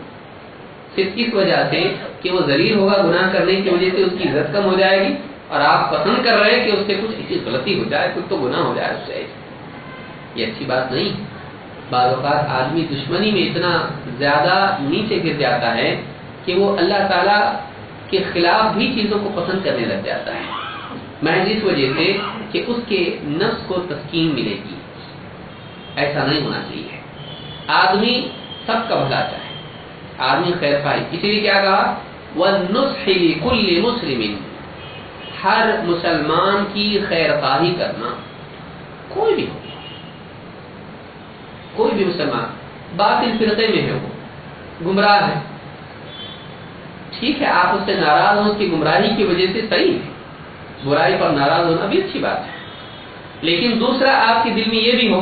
صرف اس وجہ سے کہ وہ ذلیل ہوگا، گناہ کرنے کی وجہ سے اس کی عزت کم ہو جائے گی، اور آپ پسند کر رہے ہیں کہ اس سے کچھ ایسی غلطی ہو جائے، کچھ تو گناہ ہو جائے اس سے، یہ اچھی بات نہیں۔ بعض اوقات آدمی دشمنی میں اتنا زیادہ نیچے گر جاتا ہے کہ وہ اللہ تعالیٰ کے خلاف بھی چیزوں کو پسند کرنے لگ جاتا ہے، محض اس وجہ سے کہ اس کے نفس کو تسکین ملے گی۔ ایسا نہیں ہونا چاہیے۔ آدمی سب کا بھلا چاہے، آدمی خیر خواہ، اسی لیے کیا کہا، وَالنُّصْحِ لِكُلِّ مُسْلِمٍ، ہر مسلمان کی خیر خواہی کرنا، کوئی بھی ہو، کوئی بھی مسلمان باطل فرقے میں ہے، وہ گمراہ ہے، ٹھیک ہے آپ اس سے ناراض ہوں، اس کی گمراہی کی وجہ سے صحیح ہے، برائی پر ناراض ہونا بھی اچھی بات ہے، لیکن دوسرا آپ کے دل میں یہ بھی ہو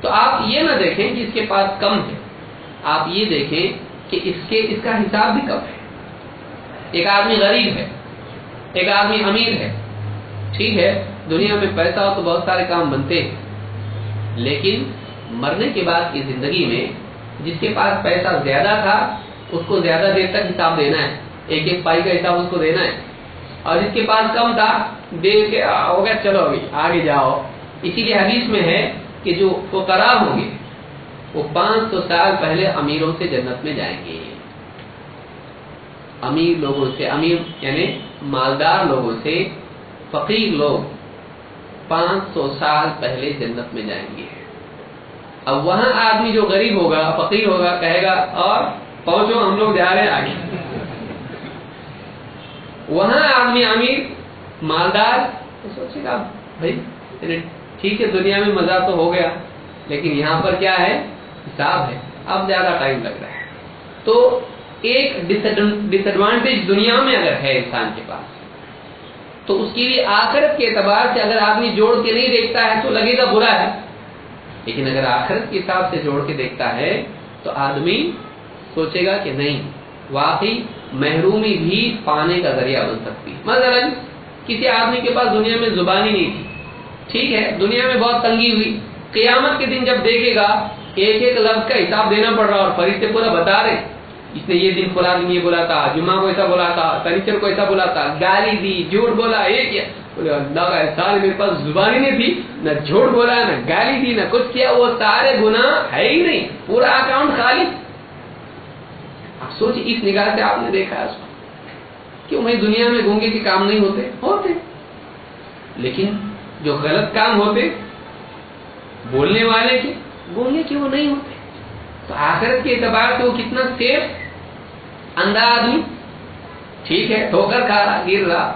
تو آپ یہ نہ دیکھیں کہ اس کے پاس کم ہے، آپ یہ دیکھیں کہ اس کا حساب بھی کم ہے۔ ایک آدمی غریب ہے، ایک آدمی امیر ہے، ٹھیک ہے، دنیا میں پیسہ ہو تو بہت سارے کام بنتے ہیں، لیکن مرنے کے بعد کی زندگی میں جس کے پاس پیسہ زیادہ تھا اس کو زیادہ دیر تک حساب دینا ہے، ایک ایک پائی کا حساب اس کو دینا ہے، اور جس کے پاس کم تھا دے کے ہو گیا چلو ابھی آگے جاؤ۔ اسی لیے حدیث میں ہے کہ جو فقراء ہوں گے وہ 500 سال پہلے امیروں سے جنت میں جائیں گے۔ امیر لوگوں سے، امیر یعنی مالدار لوگوں سے فقیر لوگ 500 سال پہلے جنت میں جائیں گے۔ اب وہاں آدمی جو غریب ہوگا، فقیر ہوگا، کہے گا اور پہنچو ہم لوگ جا رہے ہیں آگے۔ وہاں آدمی امیر مالدار تو سوچے گا بھائی ٹھیک ہے دنیا میں مزہ تو ہو گیا، لیکن یہاں پر کیا ہے، حساب ہے، اب زیادہ ٹائم لگ رہا ہے۔ تو ایک ڈس ایڈوانٹیج دنیا میں اگر ہے انسان کے پاس تو اس کے لیے آخرت کے اعتبار سے اگر آدمی جوڑ کے نہیں دیکھتا ہے تو لگے گا برا ہے، لیکن اگر آخرت کے حساب سے جوڑ کے دیکھتا ہے تو آدمی سوچے گا کہ نہیں، واقعی محرومی بھی پانے کا ذریعہ بن سکتی ہے۔ مثلا کسی آدمی کے پاس دنیا میں زبان ہی نہیں تھی، ٹھیک ہے، دنیا میں بہت تنگی ہوئی، قیامت کے دن جب دیکھے گا ایک ایک لفظ کا حساب دینا پڑ رہا اور فرشتے پورا بتا رہے اس نے یہ دن فلاں دن یہ بولا تھا، جمعہ کو ایسا بولا تھا، سنیچر کو ایسا بولا تھا، گالی دی، جھوٹ بولا، یہ کیا، بولے اللہ کا احسان میرے پاس زبان ہی نہیں تھی، نہ جھوٹ بولا، نہ گالی دی، نہ کچھ کیا، وہ سارے گناہ ہے ہی نہیں، پورا اکاؤنٹ خالی۔ اب سوچ اس نگاہ سے آپ نے دیکھا اس کو، کیوں بھائی دنیا میں گونگے کے کام نہیں ہوتے، لیکن جو غلط کام ہوتے بولنے والے کے گونگے کے وہ نہیں ہوتے۔ تو آخرت کے اعتبار سے وہ کتنا سیف اندھا آدمی، ٹھیک ہے، ٹھوکر کھا رہا، گر رہا،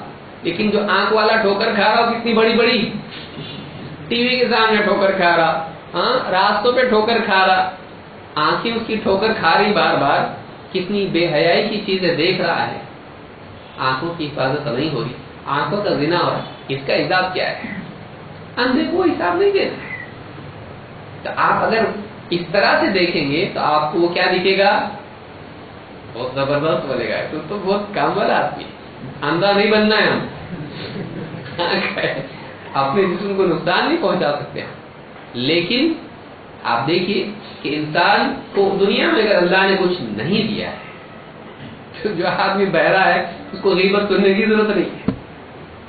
لیکن جو آنکھ والا ٹھوکر کھا رہا کتنی بڑی بڑی ٹی وی کے سامنے ٹھوکر کھا رہا، ہاں راستوں پہ ٹھوکر کھا رہا، آنکھیں اس کی ٹھوکر کھا رہی بار بار، کتنی بے حیائی کی چیزیں دیکھ رہا ہے، آنکھوں کی حفاظت نہیں ہو رہی، آنکھوں کا زنا ہو رہا، اس کا حساب کیا ہے؟ اندھے کو حساب نہیں دینا ہے۔ تو آپ اگر اس طرح سے دیکھیں گے تو آپ کو وہ کیا دکھے گا، بہت زبردست بولے گا، تو بہت کام والا آدمی، اندھا نہیں بننا ہے، ہم اپنے جسم کو نقصان نہیں پہنچا سکتے ہیں، لیکن آپ دیکھیے کہ انسان کو دنیا میں اگر اللہ نے کچھ نہیں دیا ہے تو جو آدمی بہرا ہے اس کو غیبت سننے کی ضرورت نہیں ہے،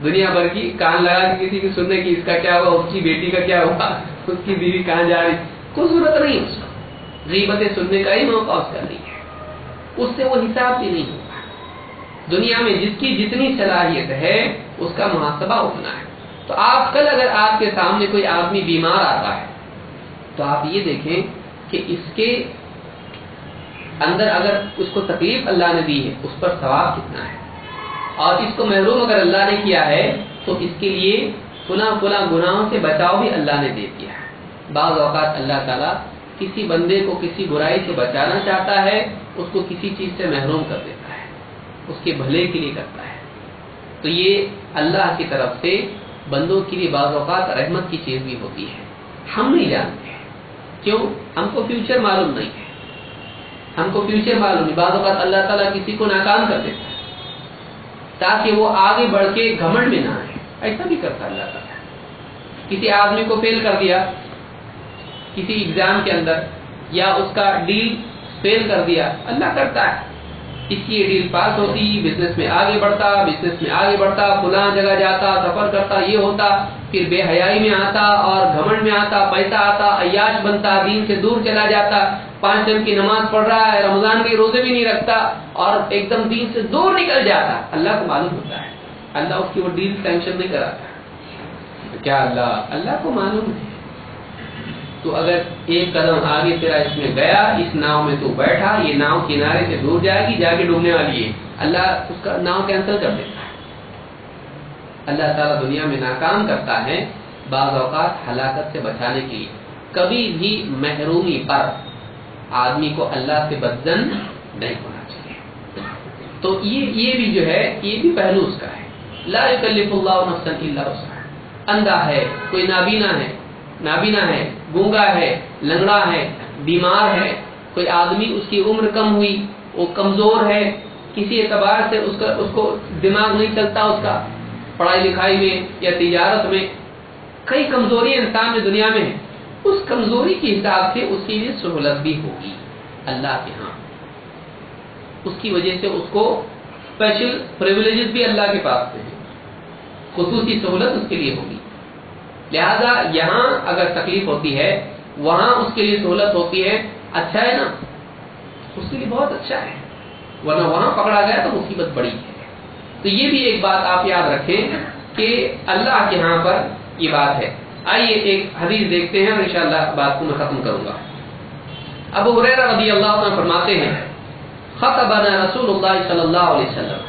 دنیا بھر کی کان لگا کے کسی کی سننے کی، اس کا کیا ہوا، اس کی بیٹی کا کیا ہوا، اس کی بیوی کہاں جا رہی، کوئی ضرورت نہیں اس کو، غیبتیں سننے کا ہی موقع اس کا نہیں ہے، اس سے وہ حساب بھی نہیں ہوگا۔ دنیا میں جس کی جتنی صلاحیت ہے اس کا محاسبہ اتنا ہے۔ تو آپ کل اگر آپ کے سامنے کوئی آدمی بیمار آتا ہے تو آپ یہ دیکھیں کہ اس کے اندر اگر اس کو تکلیف اللہ نے دی ہے اس پر ثواب کتنا ہے، اور اس کو محروم اگر اللہ نے کیا ہے تو اس کے لیے فلاں گناہوں سے بچاؤ بھی اللہ نے دے دیا ہے۔ بعض اوقات اللہ تعالیٰ کسی بندے کو کسی برائی سے بچانا چاہتا ہے، اس کو کسی چیز سے محروم کر دیتا ہے، اس کے بھلے کے لیے کرتا ہے۔ تو یہ اللہ کی طرف سے بندوں کے لیے بعض اوقات رحمت کی چیز بھی ہوتی ہے، ہم نہیں جانتے ہیں، کیوں؟ ہم کو فیوچر معلوم نہیں ہے، ہم کو فیوچر معلوم نہیں، بعض اوقات اللہ تعالیٰ کسی کو ناکام کر دیتا ہے تاکہ وہ آگے بڑھ کے گھمنڈ میں نہ آئے، ایسا بھی کرتا ہے اللہ تعالیٰ۔ کسی آدمی کو فیل کر دیا کسی ایگزام کے اندر، یا اس کا ڈیل فیل کر دیا، اللہ کرتا ہے، اس کی یہ ڈیل پاس ہوتی، بزنس میں آگے بڑھتا، فلاں جگہ جاتا، سفر کرتا، یہ ہوتا، پھر بے حیائی میں آتا اور گھمنڈ میں آتا، پیسہ آتا، عیاش بنتا، دین سے دور چلا جاتا، 5 ٹائم کی نماز پڑھ رہا ہے، رمضان کے روزے بھی نہیں رکھتا اور ایک دم دین سے دور نکل جاتا، اللہ کو معلوم ہوتا ہے، اللہ اس کی وہ ڈیل سینکشن نہیں کراتا، کیا اللہ کو معلوم ہے۔ تو اگر ایک قدم آگے تیرا اس میں گیا، اس ناؤ میں تو بیٹھا، یہ ناؤ کنارے سے دور جائے گی، جا کے ڈوبنے والی ہے، اللہ اس کا ناؤ کینسل کر دیتا ہے۔ اللہ تعالیٰ دنیا میں ناکام کرتا ہے بعض اوقات ہلاکت سے بچانے کے لیے۔ کبھی بھی محرومی پر آدمی کو اللہ سے بدظن نہیں ہونا چاہیے۔ تو یہ بھی جو ہے، یہ بھی پہلو اس کا ہے، لا یکلف اللہ نفسا الا وسعها، اندھا ہے، کوئی نابینا ہے، نابینا ہے، گونگا ہے، لنگڑا ہے، بیمار ہے، کوئی آدمی اس کی عمر کم ہوئی، وہ کمزور ہے، کسی اعتبار سے اس کو دماغ نہیں چلتا، اس کا پڑھائی لکھائی میں یا تجارت میں کئی کمزوری انسان میں دنیا میں ہے، اس کمزوری کے حساب سے اس کے لیے سہولت بھی ہوگی اللہ کے ہاں، اس کی وجہ سے اس کو اسپیشل پریویلیجز بھی اللہ کے پاس سے ہیں، خصوصی سہولت اس کے لیے ہوگی۔ لہذا یہاں اگر تکلیف ہوتی ہے وہاں اس کے لیے سہولت ہوتی ہے، اچھا ہے نا، اس کے لیے بہت اچھا ہے، ورنہ وہاں پکڑا گیا تو مصیبت بڑی ہے۔ تو یہ بھی ایک بات آپ یاد رکھیں کہ اللہ کے ہاں پر یہ بات ہے۔ آئیے ایک حدیث دیکھتے ہیں اور انشاءاللہ بات کو میں ختم کروں گا۔ ابو ہریرہ رضی اللہ عنہ فرماتے ہیں خطبنا رسول اللہ صلی اللہ علیہ وسلم،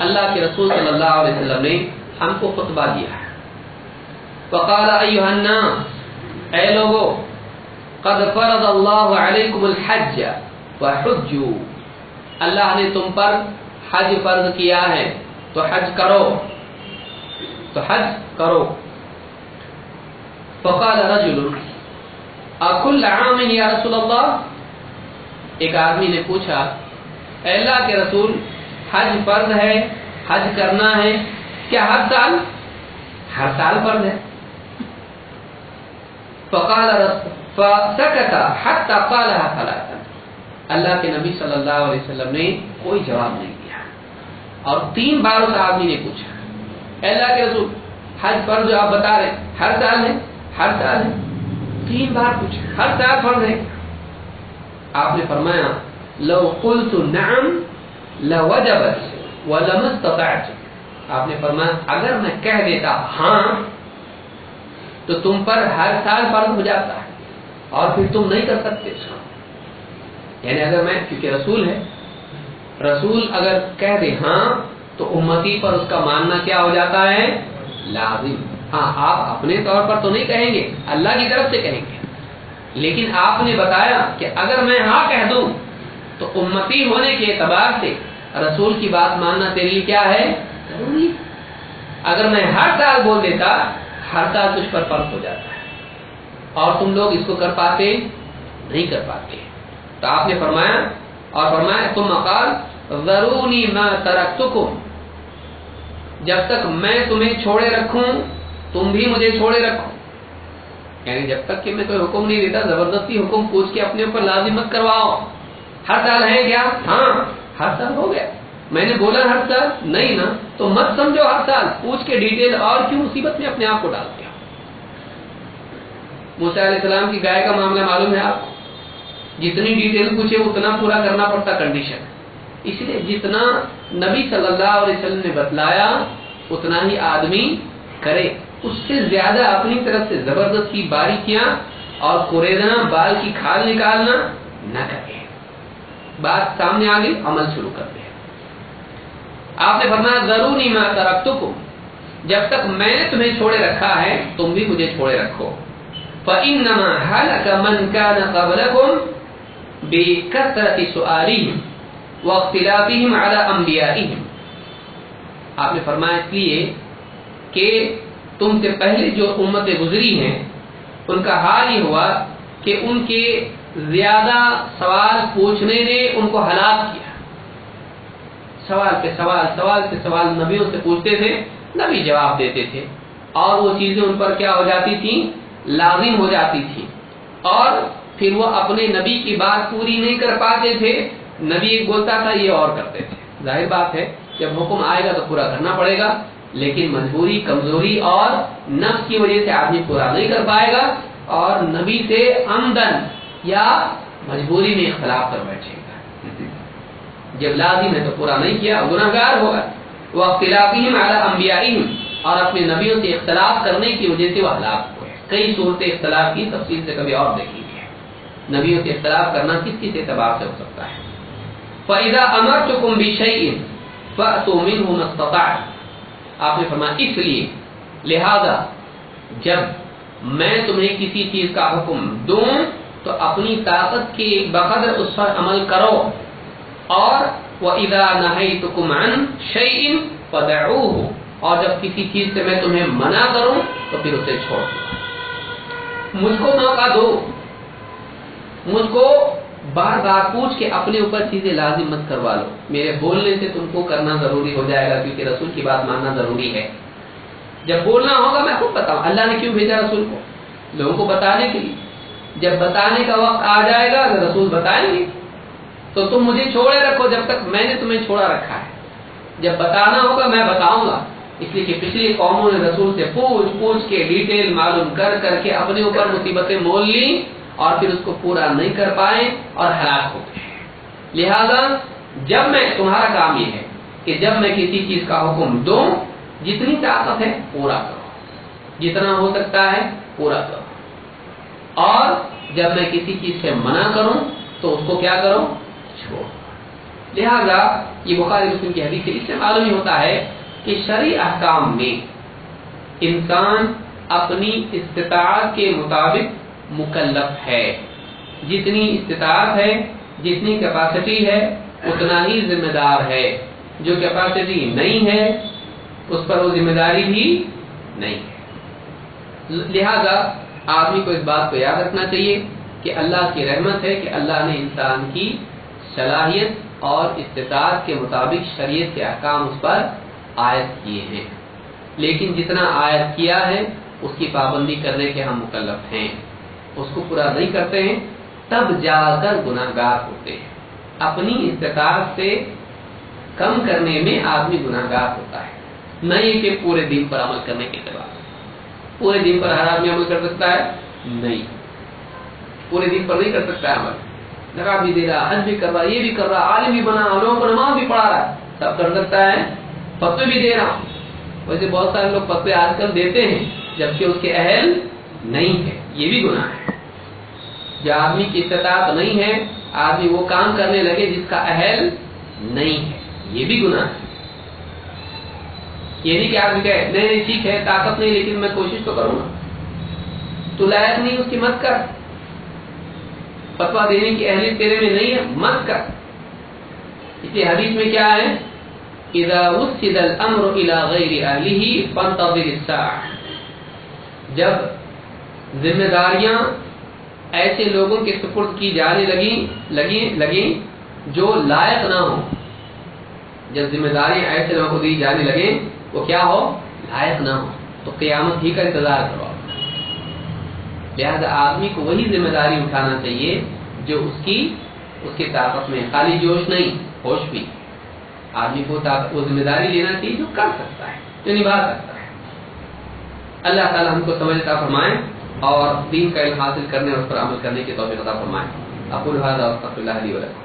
اللہ کے رسول صلی اللہ علیہ وسلم نے ہم کو خطبہ دیا ہے۔ فقال ایھا الناس، اے لوگو، قد فرض اللہ علیکم الحج فحجوا، اللہ نے تم پر حج فرض کیا ہے تو حج کرو، تو حج کرو۔ فقال رجل اکل عام یا رسول اللہ، ایک آدمی نے پوچھا اے اللہ کے رسول، حج فرض ہے، حج کرنا ہے کیا ہر سال؟ ہر سال فرض ہے۔ فقال فسكت حتى قالها ثلاثا، اللہ کے نبی صلی اللہ علیہ وسلم نے کوئی جواب نہیں دیا، اور 3 بار اس آدمی نے پوچھا اے اللہ کے رسول، حج فرض جو آپ بتا رہے ہر سال ہے، ہر سال ہے، 3 بار پوچھا ہر سال فرض ہے؟ آپ نے فرمایا لو قلت نعم لوجبت ولما استطعت، آپ نے فرمایا اگر میں کہہ دیتا ہاں تو تم پر ہر سال فرض ہو جاتا ہے اور پھر تم نہیں کر سکتے اس کو، یعنی اگر میں، کیونکہ رسول ہے، رسول اگر کہہ دے ہاں تو امتی پر اس کا ماننا کیا ہو جاتا ہے؟ لازم۔ ہاں آپ اپنے طور پر تو نہیں کہیں گے، اللہ کی طرف سے کہیں گے، لیکن آپ نے بتایا کہ اگر میں ہاں کہہ دوں تو امتی ہونے کے اعتبار سے رسول کی بات ماننا تیرے لیے کیا ہے؟ ضروری۔ اگر میں ہر سال بول دیتا، ہر سال تجھ پر فرض ہو جاتا ہے، اور تم لوگ اس کو کر پاتے نہیں کر پاتے۔ تو آپ نے فرمایا ثم قال ذرونی ما ترکتکم، جب تک میں تمہیں چھوڑے رکھوں تم بھی مجھے چھوڑے رکھو، یعنی جب تک کہ میں کوئی حکم نہیں دیتا زبردستی حکم پوچھ کے اپنے اوپر لازم مت کرواؤ۔ ہر سال ہے کیا؟ ہاں ہر سال ہو گیا، میں نے بولا ہر سال نہیں نا، تو مت سمجھو ہر سال، پوچھ کے ڈیٹیل، اور کیوں مصیبت میں اپنے آپ کو ڈالتے ہو۔ موسیٰ علیہ السلام کی گائے کا معاملہ معلوم ہے آپ کو، جتنی ڈیٹیل پوچھے اتنا پورا کرنا پڑتا کنڈیشن، اس لیے جتنا نبی صلی اللہ علیہ وسلم نے بتلایا اتنا ہی آدمی کرے، اس سے زیادہ اپنی طرف سے زبردستی باریکیاں اور کوریدنا، بال کی کھال نکالنا نہ کرے۔ بات سامنے آ گئی، عمل شروع کرتے ہیں۔ آپ نے فرمایا ذرونی ما ترکتکم، جب تک میں نے تمہیں چھوڑے رکھا ہے تم بھی مجھے چھوڑے رکھو۔ فإنما هلك من كان قبلكم بكثرة سؤالهم واختلافهم على انبیائهم، آپ نے فرمایا اس لیے کہ تم سے پہلے جو امتیں گزری ہیں ان کا حال یہ ہوا کہ ان کے زیادہ سوال پوچھنے نے ان کو ہلاک کیا۔ سوال پہ سوال، سوال پہ سوال نبیوں سے پوچھتے تھے، نبی جواب دیتے تھے، اور وہ چیزیں ان پر کیا ہو جاتی تھیں؟ لازم ہو جاتی تھی، اور پھر وہ اپنے نبی کی بات پوری نہیں کر پاتے تھے، نبی ایک بولتا تھا یہ اور کرتے تھے۔ ظاہر بات ہے جب حکم آئے گا تو پورا کرنا پڑے گا، لیکن مجبوری، کمزوری اور نفس کی وجہ سے آدمی پورا نہیں کر پائے گا، اور نبی سے عمدن یا مجبوری میں اختلاف کر بیٹھے گا۔ جب لازم ہے تو پورا نہیں کیا، گناہگار ہوگا۔ واختلافہم علی انبیائہم، اور اپنے نبیوں سے اختلاف کرنے کی وجہ سے وہ ہلاک ہوئے۔ کئی صورتیں اختلاف کی تفصیل سے کبھی اور دیکھیں گے، نبیوں سے اختلاف کرنا کس کس اعتبار سے ہو سکتا ہے۔ فَإِذَا أَمَرْتُكُمْ بِشَيْءٍ فَأْتُوا مِنْهُ مَا اسْتَطَعْتُمْ، آپ نے فرمایا اس لیے لہذا جب میں تمہیں کسی چیز کا حکم دوں تو اپنی طاقت کے بقدر اس پر عمل کرو، اور وَإِذَا نَهَيْتُكُمْ عَنْ شَيْءٍ فَدَعُوهُ، اور جب کسی چیز سے میں تمہیں منع کروں تو پھر اسے چھوڑ دو۔ مجھ کو موقع دو، مجھ کو بار بار پوچھ کے اپنے اوپر چیزیں لازم مت کروا لو. میرے بولنے سے تم کو کرنا ضروری ہو جائے گا، کیونکہ رسول کی بات ماننا ضروری ہے. جب بولنا ہوگا میں خود بتاؤں. اللہ نے کیوں بھیجا رسول کو؟ لوگوں کو بتانے کے لیے. جب بتانے کا وقت آ جائے گا تو رسول بتائیں گے. تو تم مجھے چھوڑے رکھو جب تک میں نے تمہیں چھوڑا رکھا ہے. جب بتانا ہوگا میں بتاؤں گا. اس لیے کہ پچھلی قوموں نے رسول سے پوچھ کے ڈیٹیل معلوم کر کے اپنے اوپر مصیبتیں مول لی اور پھر اس کو پورا نہیں کر پائے اور ہلاک ہو گئے. لہذا جب میں تمہارا کام یہ ہے کہ جب میں کسی چیز کا حکم دوں، جتنی طاقت ہے پورا کرو، جتنا ہو سکتا ہے پورا کرو. اور جب میں کسی چیز سے منع کروں تو اس کو کیا کرو؟ چھوڑو. لہذا یہ بخاری مسلم کی حدیث سے اس سے معلوم ہی ہوتا ہے کہ شرعی احکام میں انسان اپنی استطاعت کے مطابق مکلف ہے. جتنی استطاعت ہے، جتنی کیپیسٹی ہے، اتنا ہی ذمہ دار ہے. جو کیپیسٹی نہیں ہے اس پر وہ ذمہ داری بھی نہیں ہے. لہذا آدمی کو اس بات کو یاد رکھنا چاہیے کہ اللہ کی رحمت ہے کہ اللہ نے انسان کی صلاحیت اور استطاعت کے مطابق شریعت کے احکام اس پر عائد کیے ہیں. لیکن جتنا عائد کیا ہے اس کی پابندی کرنے کے ہم مکلف ہیں. اس کو پورا نہیں کرتے ہیں تب جا کر گناہگار ہوتے ہیں. اپنی استطاعت سے کم کرنے میں آدمی گناہگار ہوتا ہے. نہیں کہ پورے دین پر عمل کرنے کے بعد پورے دین پر ہر آدمی عمل کر سکتا ہے؟ نہیں، پورے دین پر نہیں کر سکتا ہے عمل. زکات بھی دے رہا، حج بھی کر رہا، یہ بھی کر رہا، عالم بھی بنا، لوگوں کو نماز بھی پڑھا رہا ہے، سب کر سکتا ہے. فتوے بھی دے رہا. ویسے بہت سارے لوگ فتوے آج کل دیتے ہیں جبکہ اس کے اہل نہیں ہے. یہ بھی گناہ ہے. جو آدمی کی استطاعت نہیں ہے، آدمی وہ کام کرنے لگے جس کا اہل نہیں ہے، یہ بھی گناہ ہے. یہ نہیں کہ آدمی کہے نہیں ٹھیک ہے طاقت نہیں لیکن میں کوشش تو کروں گا. تو لائق نہیں اس کی مت کر. فتویٰ دینے کی اہلیت تیرے میں نہیں ہے، مت کر. اس لیے حدیث میں کیا ہے؟ اذا وسد الامر الى غیر اہلہ فانتظر الساعہ. جب ذمہ داریاں ایسے لوگوں کے سپرد کی جانے لگیں جو لائق نہ ہوں. جب ذمہ داریاں ایسے لوگوں کو دی جانے لگیں وہ کیا ہو؟ لائق نہ ہو، تو قیامت ہی کا انتظار کرو. لہذا آدمی کو وہی ذمہ داری اٹھانا چاہیے جو اس کی طاقت میں. خالی جوش نہیں، ہوش بھی. آدمی کو وہ ذمہ داری لینا چاہیے جو کر سکتا ہے، جو نبھا سکتا ہے. اللہ تعالی ہم کو سمجھ عطا فرمائے اور دین کا علم حاصل کرنے اور اس پر عمل کرنے کی توفیق عطا فرمائے. اقول هذا واستغفر الله لي ولكم.